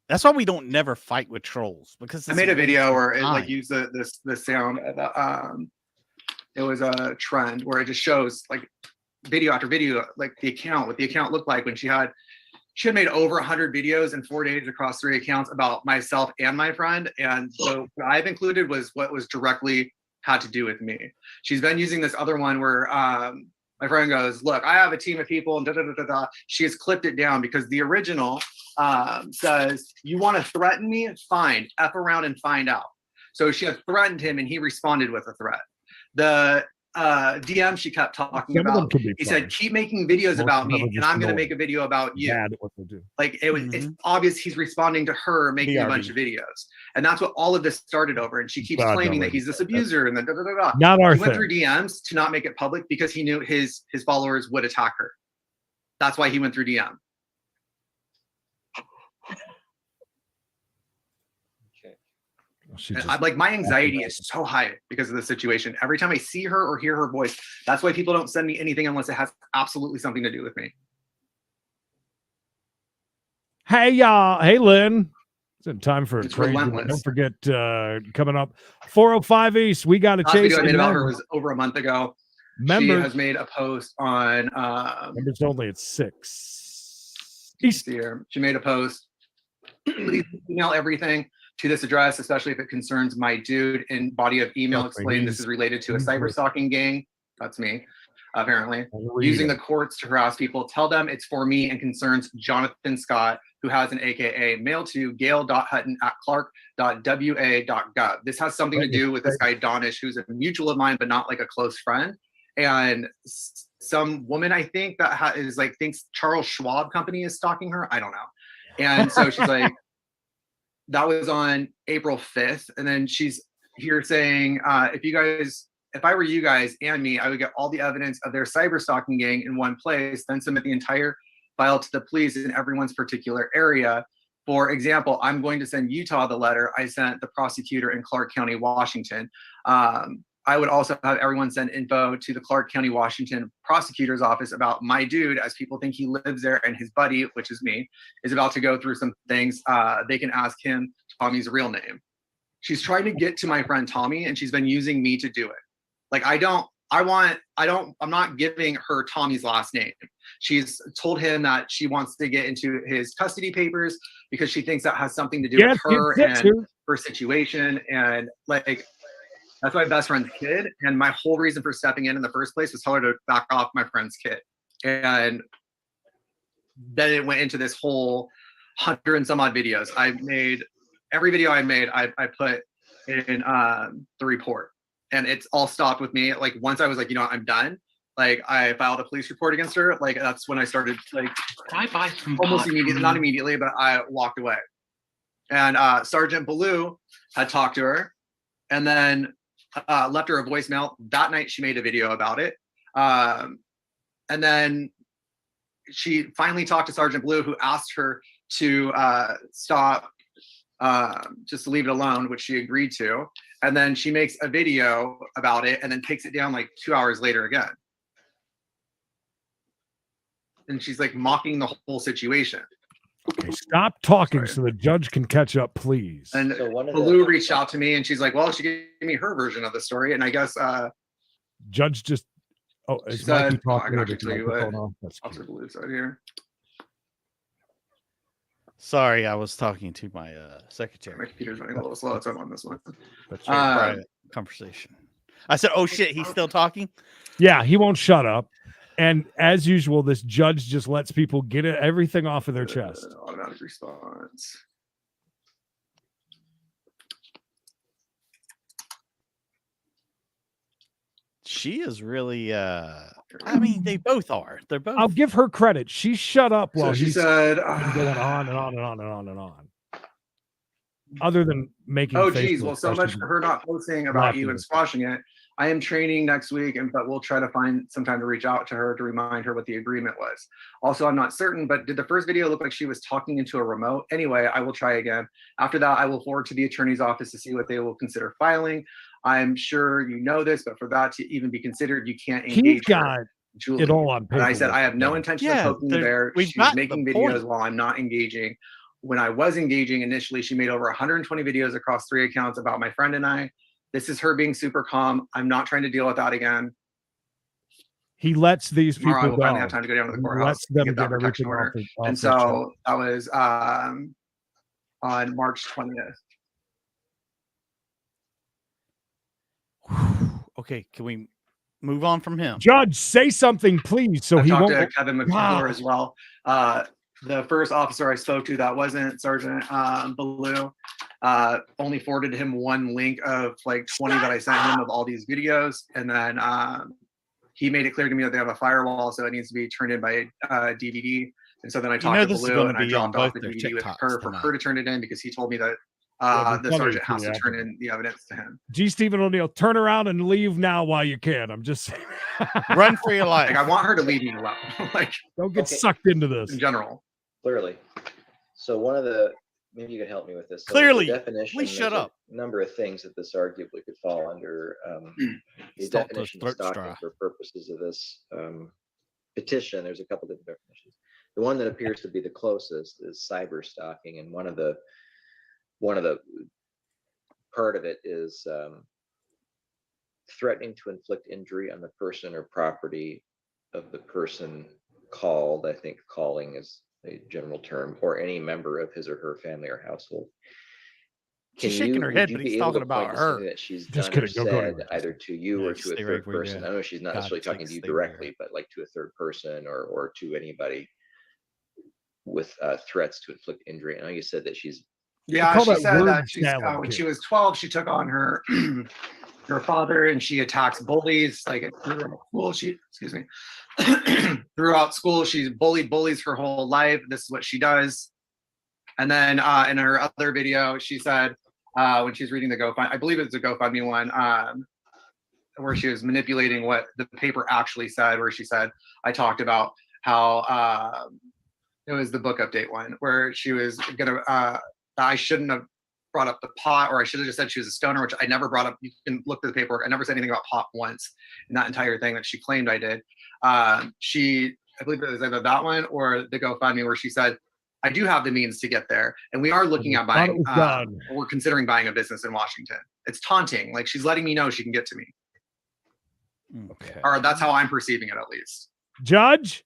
That's why we don't never fight with trolls, because I it's made a video waste of where it like time. used the sound. It was a trend where it just shows like video after video, like what the account looked like when she had made over 100 videos in 4 days across 3 accounts about myself and my friend. And so what I've included was what was directly had to do with me. She's been using this other one where my friend goes, look, I have a team of people and da da da da da. She has clipped it down because the original says, you want to threaten me? Fine, F around and find out. So she had threatened him and he responded with a threat. The DM she kept talking Some of them about, can be he fun. said, keep making videos Most about of them me are and just I'm going to annoying. make a video about you. Bad at what they do. Like it's obvious he's responding to her making a bunch of videos. And that's what all of this started over. And she keeps claiming that he's this abuser and then da da da da. Not our He went thing. through DMs to not make it public because he knew his followers would attack her. That's why he went through DM. And like my anxiety is so high because of the situation. Every time I see her or hear her voice, that's why people don't send me anything unless it has absolutely something to do with me. Hey, y'all. Hey, Lynn. It's in time for a It's crazy one. relentless. Don't forget, coming up, 405 East, we got to Last chase video I made about her members. was over a month ago. She Members. has made a post on Members only at 6. East here. She made a post. Please email everything to this address, especially if it concerns my dude. In body of email, Okay, explain this is related to a he's cyber with- stalking gang. That's me, apparently. read Using it. the courts to harass people. Tell them it's for me and concerns Jonathan Scott, who has an AKA. Mail to gail.hutton@clark.wa.gov. This has something to do with this guy Donish, who's a mutual of mine, but not like a close friend. And some woman, I think, that is like thinks Charles Schwab company is stalking her. I don't know. And so she's like, that was on April 5th. And then she's here saying, if I were you guys and me, I would get all the evidence of their cyber stalking gang in one place, then submit the entire file to the police in everyone's particular area. For example, I'm going to send Utah the letter I sent the prosecutor in Clark County, Washington. I would also have everyone send info to the Clark County, Washington prosecutor's office about my dude, as people think he lives there, and his buddy, which is me, is about to go through some things. They can ask him Tommy's real name. She's trying to get to my friend Tommy, and she's been using me to do it. Like, I'm not giving her Tommy's last name. She's told him that she wants to get into his custody papers because she thinks that has something to do with her and her situation. And like, that's my best friend's kid. And my whole reason for stepping in the first place was tell her to back off my friend's kid. And then it went into this whole 100 and some odd videos. Every video I made, I put in the report. And it's all stopped with me. Like, once I was like, I'm done. Like, I filed a police report against her. Like, that's when I started, like, almost immediately, not immediately, but I walked away. And Sergeant Ballou had talked to her and then left her a voicemail. That night she made a video about it. And then she finally talked to Sergeant Ballou, who asked her to stop, just to leave it alone, which she agreed to. And then she makes a video about it and then takes it down like 2 hours later again. And she's like mocking the whole situation. Okay, stop talking so the judge can catch up, please. And Ballou reached out to me and she's like, well, she gave me her version of the story. And I guess Judge just she is Mikey said, I talking can or actually the tell you what microphone off? That's Officer Ballou said here. Sorry, I was talking to my secretary. My computer's running a little slow, so I'm on this one. That's your private conversation. I said, "Oh shit, he's still talking." Yeah, he won't shut up. And as usual, this judge just lets people get everything off of their chest. Automatic response. She is really I mean, they both are. They're both. I'll give her credit. She shut up while she he's said, been going on and on and on and on and on. Other than making Oh geez, Facebook well, so much sessions for her not posting about you and squashing it. I am training next week, but we'll try to find some time to reach out to her to remind her what the agreement was. Also, I'm not certain, but did the first video look like she was talking into a remote? Anyway, I will try again. After that, I will forward to the attorney's office to see what they will consider filing. I'm sure you know this, but for that to even be considered, you can't He's engage got her, Julie. it all on And I said, paperwork. I have no intention of Yeah, poking the bear. we've She's gotten making the videos point. while I'm not engaging. When I was engaging initially, she made over 120 videos across 3 accounts about my friend and I. This is her being super calm. I'm not trying to deal with that again. He lets these Tomorrow I people will finally go. have time to go down to the He courthouse lets and them get that get protection everything order. off And their chest. so that was on March 20th. Okay, can we move on from him? Judge, say something, please, so I've he talked won't. to Kevin McClure as well. The first officer I spoke to that wasn't Sergeant Ballou only forwarded him one link of like 20 that I sent him of all these videos. And then he made it clear to me that they have a firewall, so it needs to be turned in by DVD. And so then I talked to this is Ballou gonna and I be on dropped off both the their DVD with TikToks her for tonight. her to turn it in because he told me that Yeah, the sergeant has to turn in the evidence to him. G. Stephen O'Neill, turn around and leave now while you can. I'm just saying. Run for your life. Like, I want her to leave me alone. Like, don't get Okay. sucked into this. In general. Clearly. So one of the, maybe you could help me with this. So Clearly. the definition, Please shut there's up. A number of things that this arguably could fall under. The Stop the definition of throat stalking straw. for purposes of this petition, there's a couple different definitions. The one that appears to be the closest is cyber stalking, and one of the part of it is threatening to inflict injury on the person or property of the person called. I think calling is a general term, or any member of his or her family or household. She's shaking her head, but he's talking about her. Something that she's Just done or kidding. Go said ahead. either to you or to a stay third right where you're person? at. I know she's not God necessarily talking sakes, to you stay where you're directly, but like to a third person or to anybody with threats to inflict injury. I know you said that she's Yeah, call she that said word that she's, salad, when kid. she was 12, she took on her her father and she attacks bullies. Like throughout school, throughout school, she's bullied bullies her whole life. This is what she does. And then in her other video, she said when she's reading the GoFundMe, I believe it's a GoFundMe one, where she was manipulating what the paper actually said, where she said, I talked about how it was the book update one, where she was gonna, I shouldn't have brought up the pot, or I should have just said she was a stoner, which I never brought up. You can look through the paperwork. I never said anything about pot once in that entire thing that she claimed I did. I believe it was either that one or the GoFundMe where she said, I do have the means to get there. And we are looking at buying, we're considering buying a business in Washington. It's taunting. Like she's letting me know she can get to me. Okay. Or that's how I'm perceiving it, at least. Judge?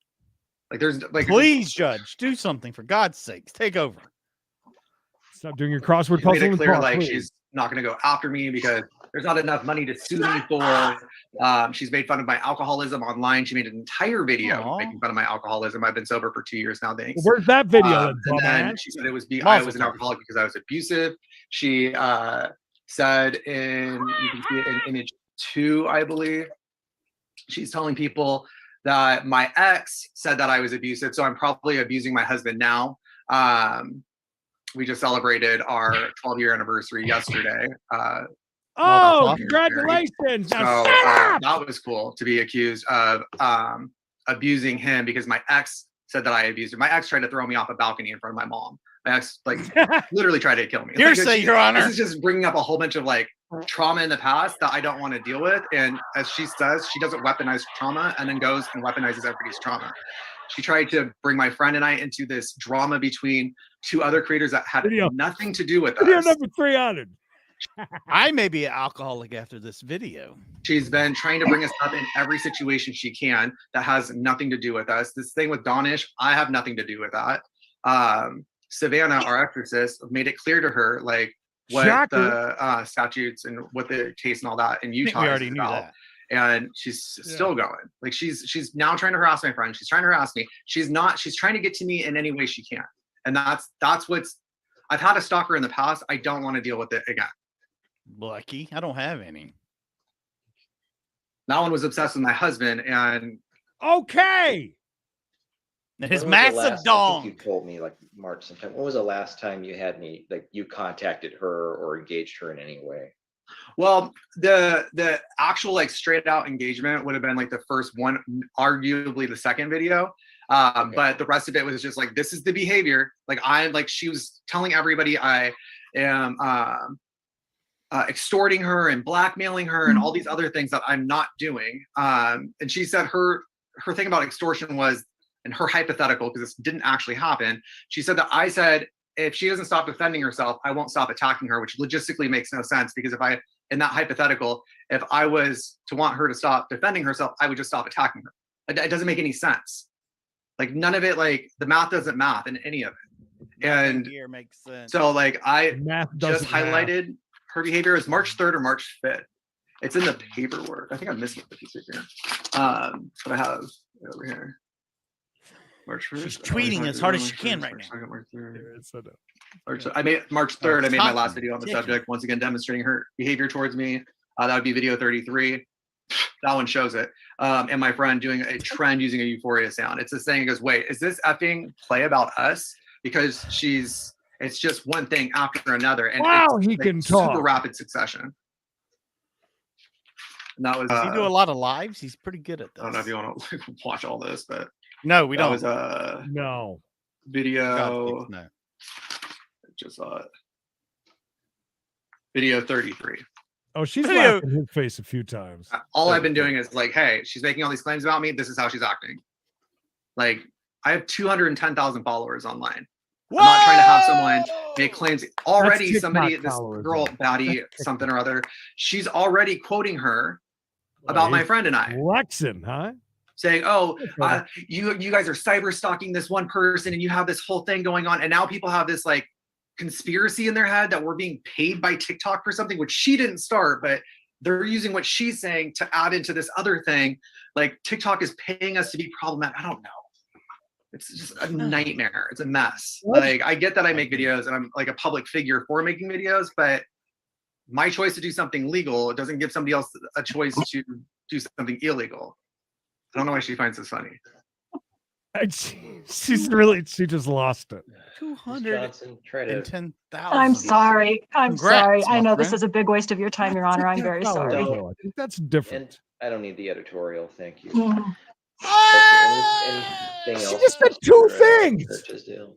Like there's like, Please, Judge, do something for God's sakes. Take over. Stop doing your crossword she made puzzle. it and clear talk, like please. she's not going to go after me because there's not enough money to sue me for. She's made fun of my alcoholism online. She made an entire video making fun of my alcoholism. I've been sober for 2 years now, thanks. Where's that video? And then she said it was I was an alcoholic because I was abusive. She said you can see it in image 2, I believe. She's telling people that my ex said that I was abusive, so I'm probably abusing my husband now. We just celebrated our 12-year anniversary yesterday. Oh, congratulations! Now So shut up! that was cool to be accused of abusing him because my ex said that I abused him. My ex tried to throw me off a balcony in front of my mom. My ex like literally tried to kill me. Hearsay, Your Honor. This is just bringing up a whole bunch of like trauma in the past that I don't want to deal with. And as she says, she doesn't weaponize trauma and then goes and weaponizes everybody's trauma. She tried to bring my friend and I into this drama between 2 other creators that had nothing to do with Video us. number 300. I may be an alcoholic after this video. She's been trying to bring us up in every situation she can that has nothing to do with us. This thing with Donish, I have nothing to do with that. Savannah, our exorcist, made it clear to her like what the statutes and what the case and all that in Utah we is already knew about. that. And she's still going. Like she's now trying to harass my friend. She's trying to harass me. She's trying to get to me in any way she can. And that's what's, I've had a stalker in the past. I don't want to deal with it again. Lucky. I don't have any. That one was obsessed with my husband and okay. His When was the massive last- I dong. think you told me like March sometime. When was the last time you had me like you contacted her or engaged her in any way? well, the actual like straight out engagement would have been like the first one, arguably the second video. But the rest of it was just like, this is the behavior. Like she was telling everybody I am extorting her and blackmailing her and all these other things that I'm not doing. And she said her thing about extortion was, and her hypothetical, because this didn't actually happen, she said that I said, if she doesn't stop defending herself, I won't stop attacking her, which logistically makes no sense, because in that hypothetical, if I was to want her to stop defending herself, I would just stop attacking her. It doesn't make any sense. Like, none of it, like, the math doesn't math in any of it. And here makes sense. so, like, I just doesn't math. highlighted her behavior as March 3rd or March 5th. It's in the paperwork. I think I'm missing the piece of here. But I have it over here. March 1st. She's tweeting as hard as she can right now. I made March 3rd. I made my last video on the subject, once again demonstrating her behavior towards me. That would be video 33. That one shows it. And my friend doing a trend using a euphoria sound. It's this thing. It goes, wait, is this effing play about us? Because it's just one thing after another, and wow, it's he like can super talk. rapid succession. And that was. Does he do a lot of lives? He's pretty good at this. I don't know if you want to watch all this, but no, we don't. That was no video. No. Just saw it. Video 33. Oh, she's laughed in his face a few times. All I've been doing is like, hey, she's making all these claims about me. This is how she's acting. Like, I have 210,000 followers online. I'm not trying to have someone make claims. Already, somebody, this girl, Batty, something or other, she's already quoting her about my friend and I. Flexing, huh? Saying, oh, you guys are cyber stalking this one person, and you have this whole thing going on, and now people have this like conspiracy in their head that we're being paid by TikTok for something, which she didn't start, but they're using what she's saying to add into this other thing. Like, TikTok is paying us to be problematic. I don't know. It's just a nightmare. It's a mess. Like, I get that I make videos and I'm like a public figure for making videos, but my choice to do something legal doesn't give somebody else a choice to do something illegal. I don't know why she finds this funny. She just lost it. 210,000. I'm sorry. I'm Congrats, sorry. I my know this friend. is a big waste of your time, Your Honor. I'm very sorry. I think that's different. And I don't need the editorial. Thank you. Mm. Anything She else just said two for, things. Churchisdale?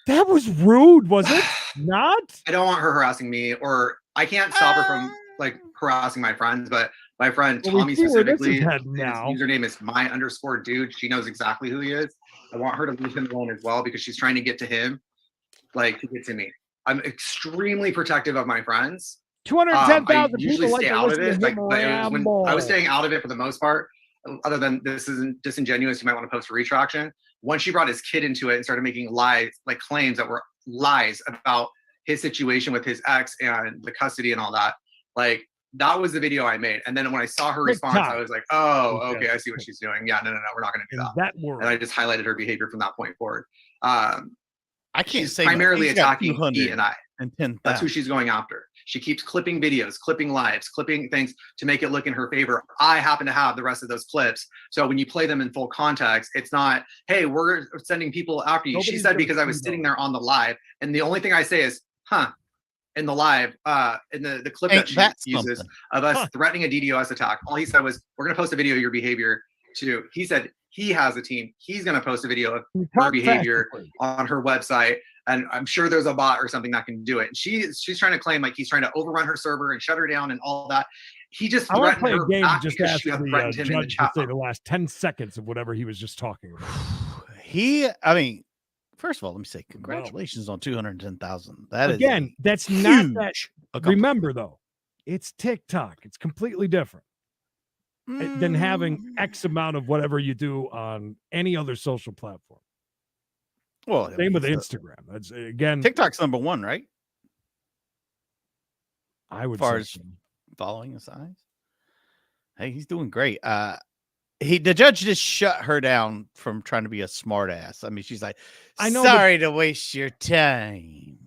That was rude, was it? Not? I don't want her harassing me, or I can't stop her from like harassing my friends, but my friend Well, we Tommy see where this is specifically, his heading now. username is my_dude. She knows exactly who he is. I want her to leave him alone as well, because she's trying to get to him, like to get to me. I'm extremely protective of my friends. 210,000 I people usually like stay to out of listen it. to Like, him but it was when ramble. I was staying out of it for the most part. Other than this isn't disingenuous, you might want to post a retraction. Once she brought his kid into it and started making lies, like claims that were lies about his situation with his ex and the custody and all that, like that was the video I made. And then when I saw her response, I was like, oh, okay, I see what she's doing. Yeah, no, we're not going to do that. That word. And I just highlighted her behavior from that point forward. I can't She's say primarily he's got attacking he and I. 210,000. That's who she's going after. She keeps clipping videos, clipping lives, clipping things to make it look in her favor. I happen to have the rest of those clips. So when you play them in full context, it's not, hey, we're sending people after you. She said, because I was sitting there on the live. And the only thing I say is, in the live, in the clip that she uses of us threatening a DDoS attack. All he said was, we're going to post a video of your behavior to, he said he has a team. He's going to post a video of her behavior on her website. And I'm sure there's a bot or something that can do it. And she's trying to claim like he's trying to overrun her server and shut her down and all that. He just I want to play threatened a her game. back Just because ask she had the threatened him in the judge to chat. say the last 10 seconds of whatever he was just talking about. I mean, first of all, let me say congratulations on 210,000. That Again, is that's not huge that. Remember, though, it's TikTok. It's completely different than having X amount of whatever you do on any other social platform. Well, same with Instagram. That's again, TikTok's number one, right? I would as far say as so. following his size. Hey, he's doing great. The judge just shut her down from trying to be a smart ass. I mean, she's like, I know, sorry to waste your time.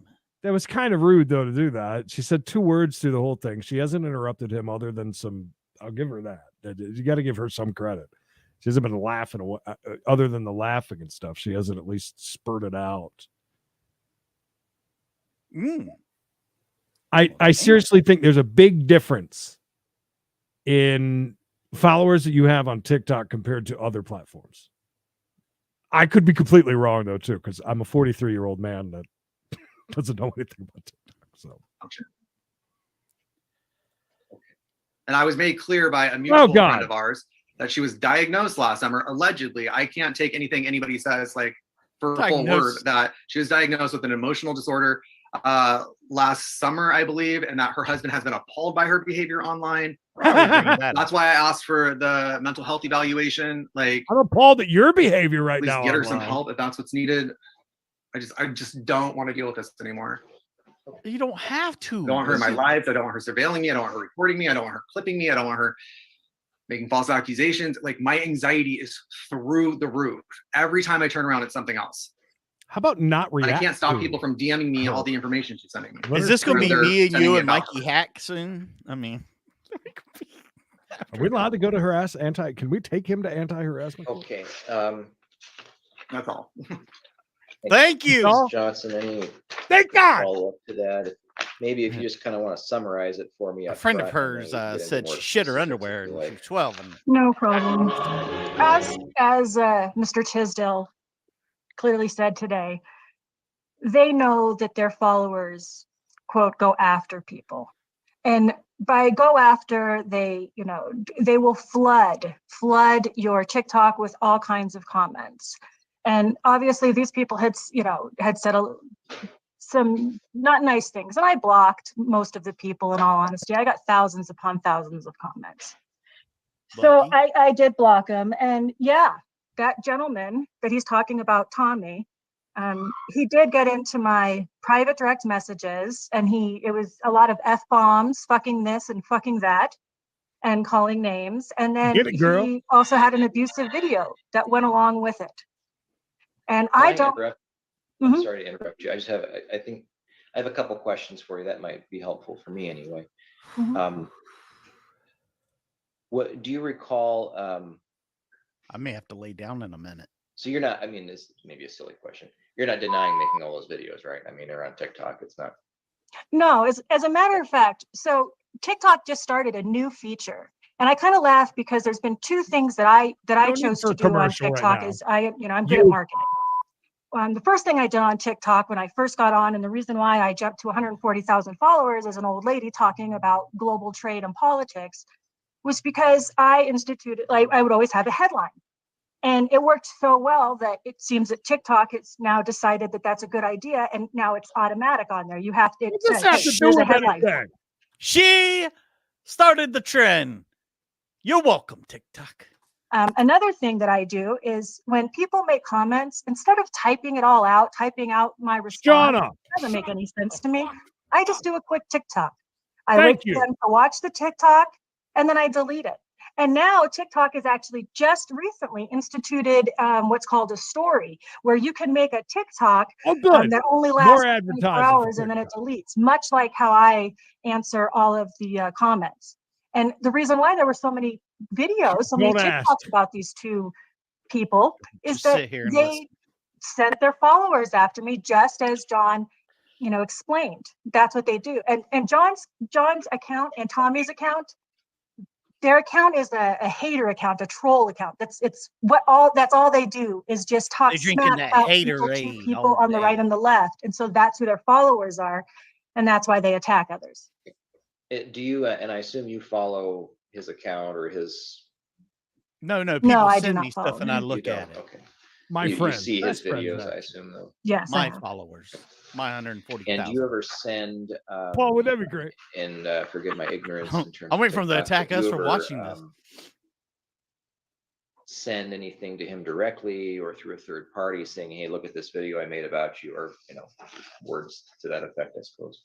That was kind of rude, though, to do that. She said 2 words through the whole thing. She hasn't interrupted him other than some. I'll give her that. You got to give her some credit. She hasn't been laughing other than the laughing and stuff. She hasn't at least spurted out. I seriously think there's a big difference in followers that you have on TikTok compared to other platforms. I could be completely wrong, though, too, because I'm a 43-year-old man that doesn't know anything about TikTok. So And I was made clear by a mutual God. friend of ours that she was diagnosed last summer. Allegedly, I can't take anything anybody says like for a full word, that she was diagnosed with an emotional disorder last summer, I believe, and that her husband has been appalled by her behavior online. That's why I asked for the mental health evaluation. Like, I'm appalled at your behavior right please now. get her some online. help if that's what's needed. I just don't want to deal with this anymore. You don't have to. I don't want her in my life. I don't want her surveilling me. I don't want her recording me. I don't want her clipping me. I don't want her making false accusations. Like, my anxiety is through the roof. Every time I turn around, it's something else. How about not react? I can't stop to people from DMing me all the information she's sending me. Is this going to be They're me and sending you me and about Mikey Hack soon? I mean, Are we allowed to go to Can we take him to anti-harassment? Okay. That's all. Thank you, Mrs. Johnson. Any Thank God. follow up to that? Maybe if you just kind of want to summarize it for me. a up friend of front, and hers then we can get into said more she shit her specifics underwear if you when she like. was 12. And No problem. As Mr. Tisdale clearly said today, they know that their followers, quote, go after people. And by go after, they will flood your TikTok with all kinds of comments. And obviously these people had said some not nice things. And I blocked most of the people, in all honesty. I got thousands upon thousands of comments. So I did block him. And yeah, that gentleman that he's talking about, Tommy, he did get into my private direct messages, and it was a lot of F-bombs, fucking this and fucking that, and calling names. And then he also had an abusive video that went along with it. And I don't. I'm sorry to interrupt you. I think I have a couple questions for you that might be helpful for me anyway. What do you recall? I may have to lay down in a minute. So you're not, I mean, this may be a silly question. You're not denying making all those videos, right? I mean, they're on TikTok. It's not. No, as a matter of fact, so TikTok just started a new feature. And I kind of laugh because there's been two things that I chose to do on TikTok. Is I'm good at marketing. The first thing I did on TikTok when I first got on, and the reason why I jumped to 140,000 followers as an old lady talking about global trade and politics, was because I instituted, I would always have a headline. And it worked so well that it seems that TikTok has now decided that that's a good idea, and now it's automatic on there. You have to. It says, "Hey, here's a headline." She started the trend. You're welcome, TikTok. Another thing that I do is when people make comments, instead of typing it all out, typing out my response, it doesn't make any sense to me. I just do a quick TikTok. I wait for them to watch the TikTok, and then I delete it. And now TikTok has actually just recently instituted what's called a story, where you can make a TikTok that only lasts 24 hours and then it deletes, much like how I answer all of the comments. And the reason why there were so many videos, so many TikToks about these two people is that they sent their followers after me, just as John, explained. That's what they do. And John's account and Tommy's account, their account is a hater account, a troll account. That's all they do is just talk smack about people on the right and the left. And so that's who their followers are, and that's why they attack others. Do you, and I assume you follow his account or his? No, people I send do me not stuff and I look at it. Okay. You see his videos, I assume, though. Yes, my followers, my 140,000. And do you ever send? Paul, would that be great? And forgive my ignorance. In terms I'll wait for them to attack us for watching this. Send anything to him directly or through a third party saying, "Hey, look at this video I made about you," or words to that effect, I suppose.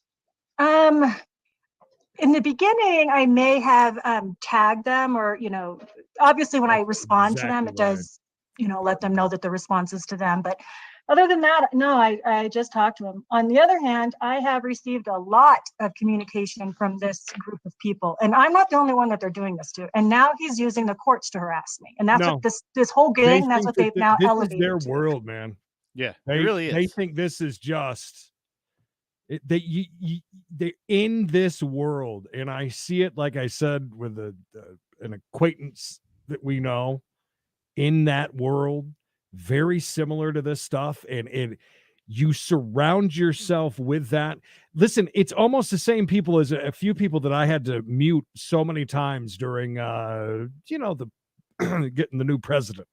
In the beginning, I may have tagged them, or obviously when I respond to them, it does let them know that the response is to them. But other than that, no, I just talked to them. On the other hand, I have received a lot of communication from this group of people, and I'm not the only one that they're doing this to. And now he's using the courts to harass me, and that's what this whole gang. That's what they've now elevated. This is their world, man. Yeah, it really is. They think this is just. They're in this world, and I see it, like I said, with an acquaintance that we know in that world, very similar to this stuff. And You surround yourself with that. Listen, it's almost the same people as a few people that I had to mute so many times during, the getting the new president,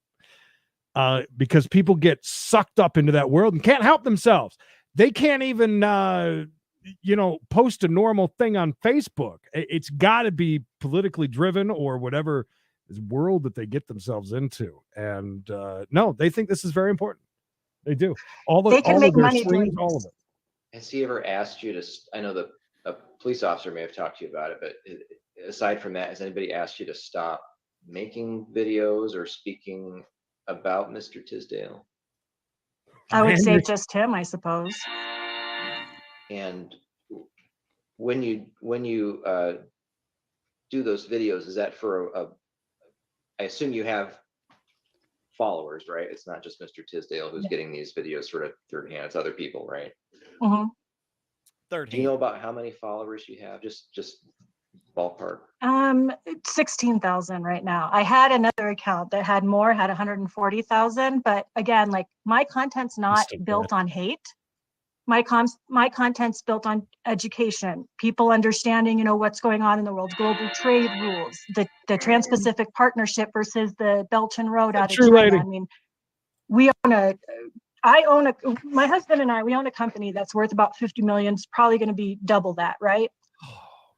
because people get sucked up into that world and can't help themselves. They can't even, post a normal thing on Facebook. It's got to be politically driven or whatever world that they get themselves into. And no, they think this is very important. They do. They can make money streams, doing all of this. it. Has he ever asked you to, I know that a police officer may have talked to you about it, but aside from that, has anybody asked you to stop making videos or speaking about Mr. Tisdale? I would say just him, I suppose. And when you do those videos, is that for I assume you have followers, right? It's not just Mr. Tisdale who's getting these videos sort of third hand, it's other people, right? Mm-hmm. Do you know about how many followers you have? Just ballpark. 16,000 right now. I had another account that had more, had 140,000, but again, like my content's not built on hate. My content's built on education, people understanding, what's going on in the world, global trade rules, the Trans-Pacific Partnership versus the Belt and Road out of China. Lady. I mean, my husband and I, we own a company that's worth about 50 million. It's probably going to be double that, right?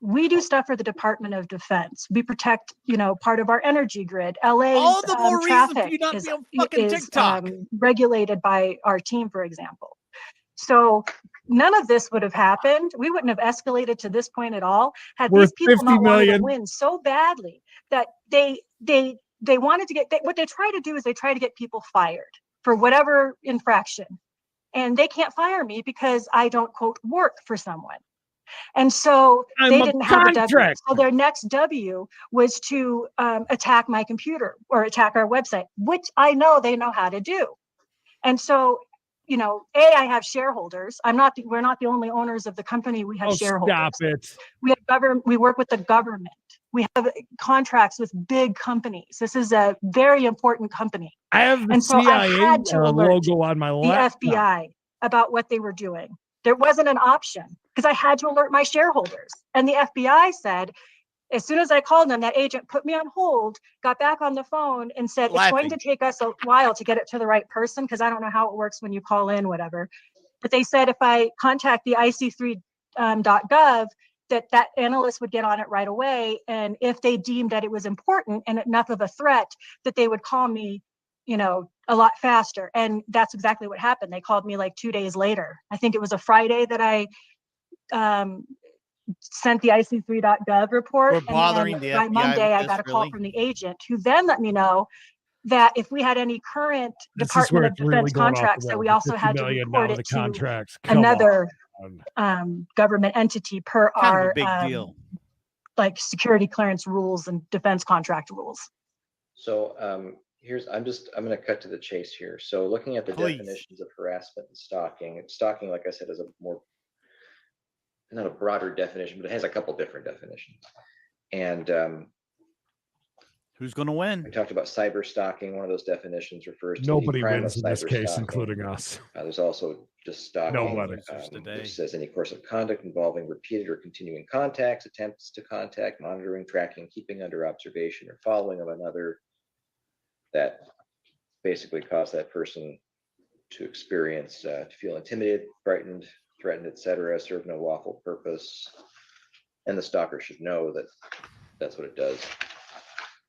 We do stuff for the Department of Defense. We protect, part of our energy grid. LA's All the more reason for traffic you not to is, be on fucking TikTok. regulated by our team, for example. So none of this would have happened. We wouldn't have escalated to this point at all had these people not wanted to win so badly that they wanted to get, what they try to do is they try to get people fired for whatever infraction. And they can't fire me because I don't, quote, work for someone. And so they didn't have a W. So their next W was to attack my computer or attack our website, which I know they know how to do. And so, I have shareholders. We're not the only owners of the company. We have shareholders. Stop it. We work with the government. We have contracts with big companies. This is a very important company. I have the CIA logo on my laptop. The FBI about what they were doing. There wasn't an option because I had to alert my shareholders. And the FBI said, as soon as I called them, that agent put me on hold, got back on the phone and said, it's going to take us a while to get it to the right person because I don't know how it works when you call in, whatever. But they said if I contact the IC3.gov, that analyst would get on it right away. And if they deemed that it was important and enough of a threat, that they would call me, a lot faster. And that's exactly what happened. They called me like 2 days later. I think it was a Friday that I sent the IC3.gov report. And then by Monday, I got a call from the agent who then let me know that if we had any current Department of Defense contracts, that we also had to report it to another government entity per our like security clearance rules and defense contract rules. So I'm going to cut to the chase here. So looking at the definitions of harassment and stalking, like I said, is a more, not a broader definition, but it has a couple different definitions. And who's going to win? We talked about cyber stalking. One of those definitions refers to nobody the crime wins of in this case, cyberstalking. including us. There's also just stalking, Nobody. which says any course of conduct involving repeated or continuing contacts, attempts to contact, monitoring, tracking, keeping under observation, or following of another that basically cause that person to experience, to feel intimidated, frightened, threatened, etc., serve no lawful purpose. And the stalker should know that that's what it does.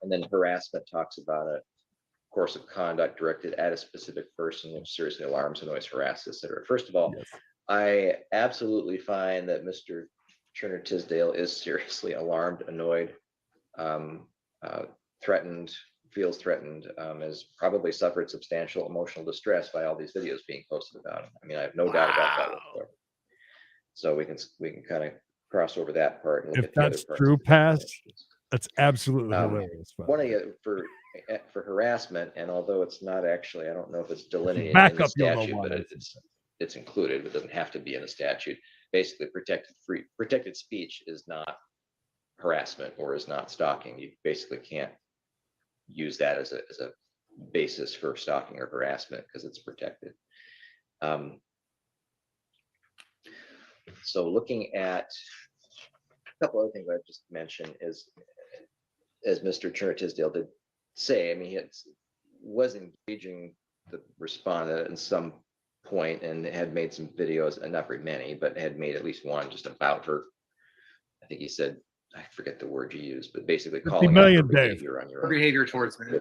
And then harassment talks about a course of conduct directed at a specific person which seriously alarms, annoys, harasses, etc. First of all, I absolutely find that Mr. Turner Tisdale is seriously alarmed, annoyed, threatened, feels threatened, has probably suffered substantial emotional distress by all these videos being posted about him. I mean, I have no doubt about that whatsoever. So we can kind of cross over that part and look If at the that's other parts. true, past, that's absolutely hilarious. One of the for harassment, and although it's not actually, I don't know if it's delineated Back in the up, you'll know statute, why. but it's included, but it doesn't have to be in the statute. Basically, protected speech is not harassment or is not stalking. You basically can't use that as a basis for stalking or harassment because it's protected. So looking at a couple other things I've just mentioned is, as Mr. Tisdale did say, I mean, he was engaging the respondent in some point and had made some videos, and not very many, but had made at least one just about her. I think he said, I forget the word you used, but basically calling out her behavior on your own. Behavior towards me.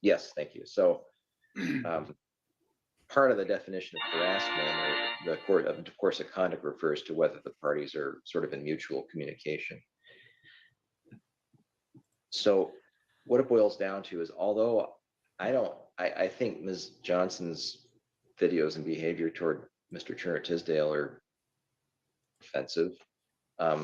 Yes, thank you. So part of the definition of harassment, or the course of conduct, refers to whether the parties are sort of in mutual communication. So what it boils down to is, although I think Ms. Johnson's videos and behavior toward Mr. Tisdale are offensive,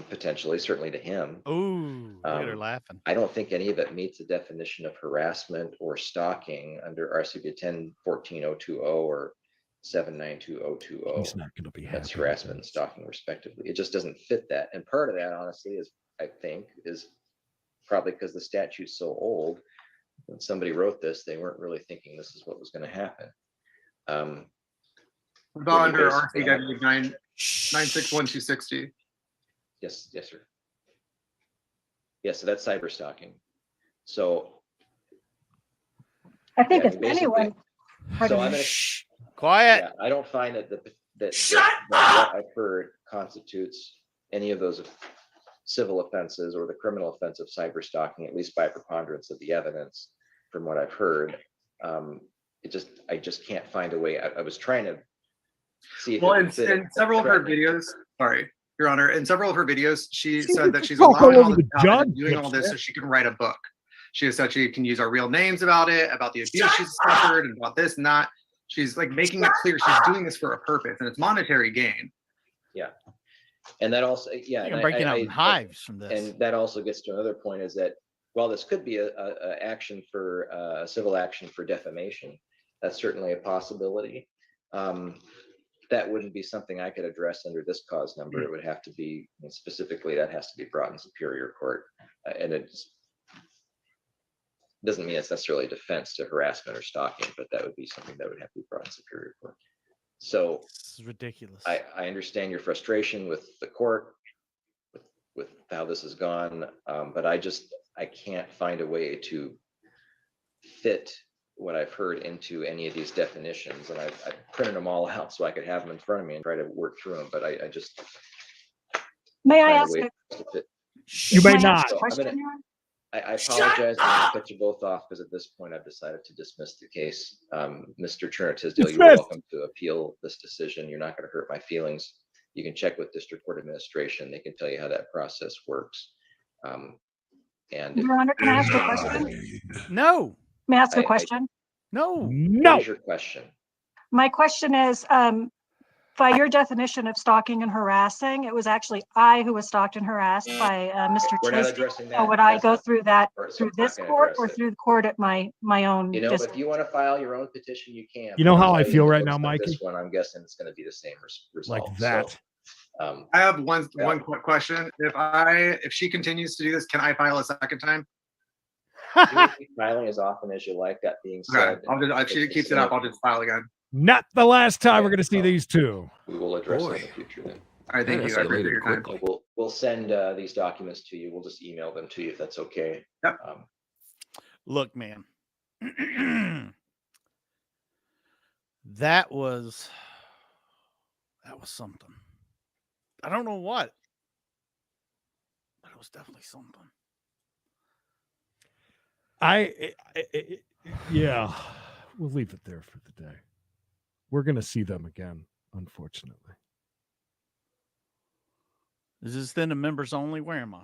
potentially, certainly to him. Ooh, look at her laughing. I don't think any of it meets the definition of harassment or stalking under RCW 10-14020 or 792-020. He's not going to be happy. That's harassment and stalking, respectively. It just doesn't fit that. And part of that, honestly, is, I think, is probably because the statute's so old. When somebody wrote this, they weren't really thinking this is what was going to happen. Under RCW 961-260. Yes, sir. Yes, so that's cyber stalking. So I think if basically, anyone, so I'm gonna quiet. Yeah, I don't find that that what I've heard constitutes any of those civil offenses or the criminal offense of cyber stalking, at least by a preponderance of the evidence. From what I've heard, I just can't find a way. I was trying to see if Well, in several of her videos, sorry, Your Honor, in several of her videos, she said that she's allowing all the judge doing all this so she can write a book. She has said she can use our real names about it, about the abuse she's suffered, and about this and that. She's like making it clear she's doing this for a purpose, and it's monetary gain. Yeah, and that also, yeah, I'm breaking out in hives from this. And that also gets to another point: is that while this could be a action for a civil action for defamation, that's certainly a possibility. That wouldn't be something I could address under this cause number. It would have to be, specifically, that has to be brought in Superior Court, and it doesn't mean it's necessarily a defense to harassment or stalking, but that would be something that would have to be brought in Superior Court. So this is ridiculous. I understand your frustration with the court, with how this has gone, but I can't find a way to fit what I've heard into any of these definitions, and I've printed them all out so I could have them in front of me and try to work through them, but I just may I ask you may not. I apologize. I'm going to cut you both off because at this point I've decided to dismiss the case. Mr. Tisdale, you're welcome to appeal this decision. You're not going to hurt my feelings. You can check with District Court Administration. They can tell you how that process works. And Your Honor, can I ask a question? No. May I ask a question? No. What is your question? My question is, by your definition of stalking and harassing, it was actually I who was stalked and harassed by Mr. We're not Tisdale. addressing that. So would I That's go not- through that or so through I'm not this gonna court address or it. through the court at my own You know, district? if you want to file your own petition, you can. You know how I But feel right looks now, like Mikey? This one, I'm guessing it's going to be the same result. Like that. So, I have one quick question. If she continues to do this, can I file a second time? you can keep filing as often as you like. That being said, Okay, if she keeps it up, I'll just file again. Not the last time we're going to see these two. we will address it in the future then. All right, thank you. I appreciate your time. We'll send these documents to you. We'll just email them to you if that's okay. Yep. Look, man. That was something. I don't know what, but it was definitely something. Yeah, we'll leave it there for the day. We're going to see them again, unfortunately. Is this then a members only? Where am I?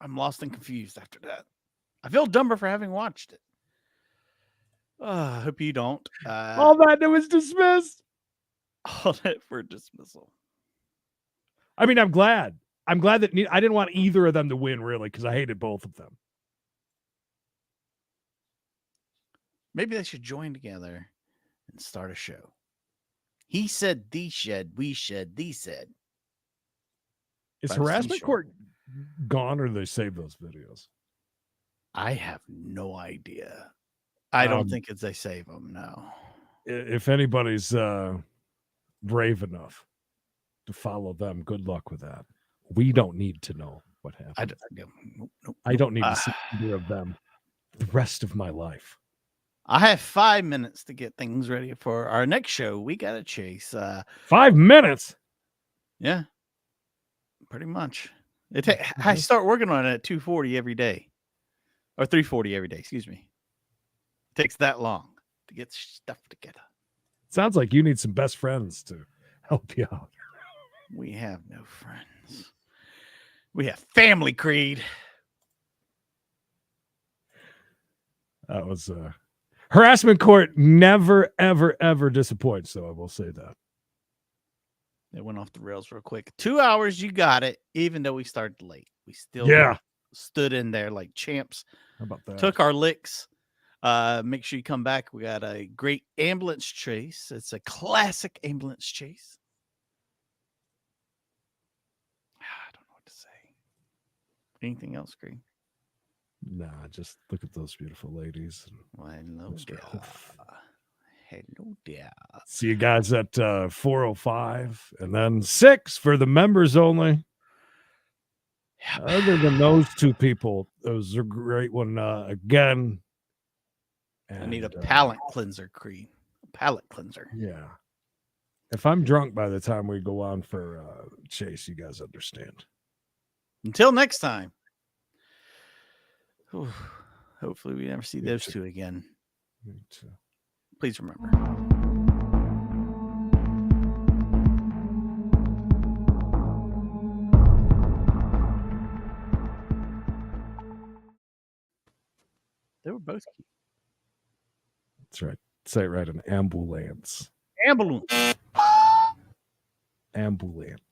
I'm lost and confused after that. I feel dumber for having watched it. I hope you don't. All that was dismissed. All that for dismissal. I mean, I'm glad. I'm glad that I didn't want either of them to win, really, because I hated both of them. Maybe they should join together and start a show. He said, thee said, we said, thee said. Is By the harassment seashore. court gone, or they save those videos? I have no idea. I don't think it's they save them. No. If anybody's brave enough to follow them. Good luck with that. We don't need to know what happened. I don't need to see either of them the rest of my life. I have 5 minutes to get things ready for our next show. We got to chase. 5 minutes? Yeah, pretty much. I start working on it at 2:40 every day, or 3:40 every day. Excuse me. It takes that long to get stuff together. Sounds like you need some best friends to help you out. We have no friends. We have family, Creed. That was harassment court never, ever, ever disappoints, so I will say that. It went off the rails real quick. 2 hours, you got it, even though we started late. We still stood in there like champs. How about that? Took our licks. Make sure you come back. We got a great ambulance chase. It's a classic ambulance chase. I don't know what to say. Anything else, Green? Nah, just look at those beautiful ladies. Hello there. See you guys at 4:05 and then 6 for the members only. Other than those two people, it was a great one again. I need a palate cleanser, Creed. A palate cleanser. Yeah. If I'm drunk by the time we go on for Chase, you guys understand. Until next time. Whew. Hopefully we never see those two again. Me too. Please remember. They were both cute. That's right. Say it right. An ambulance. Ambulance. Ambulance.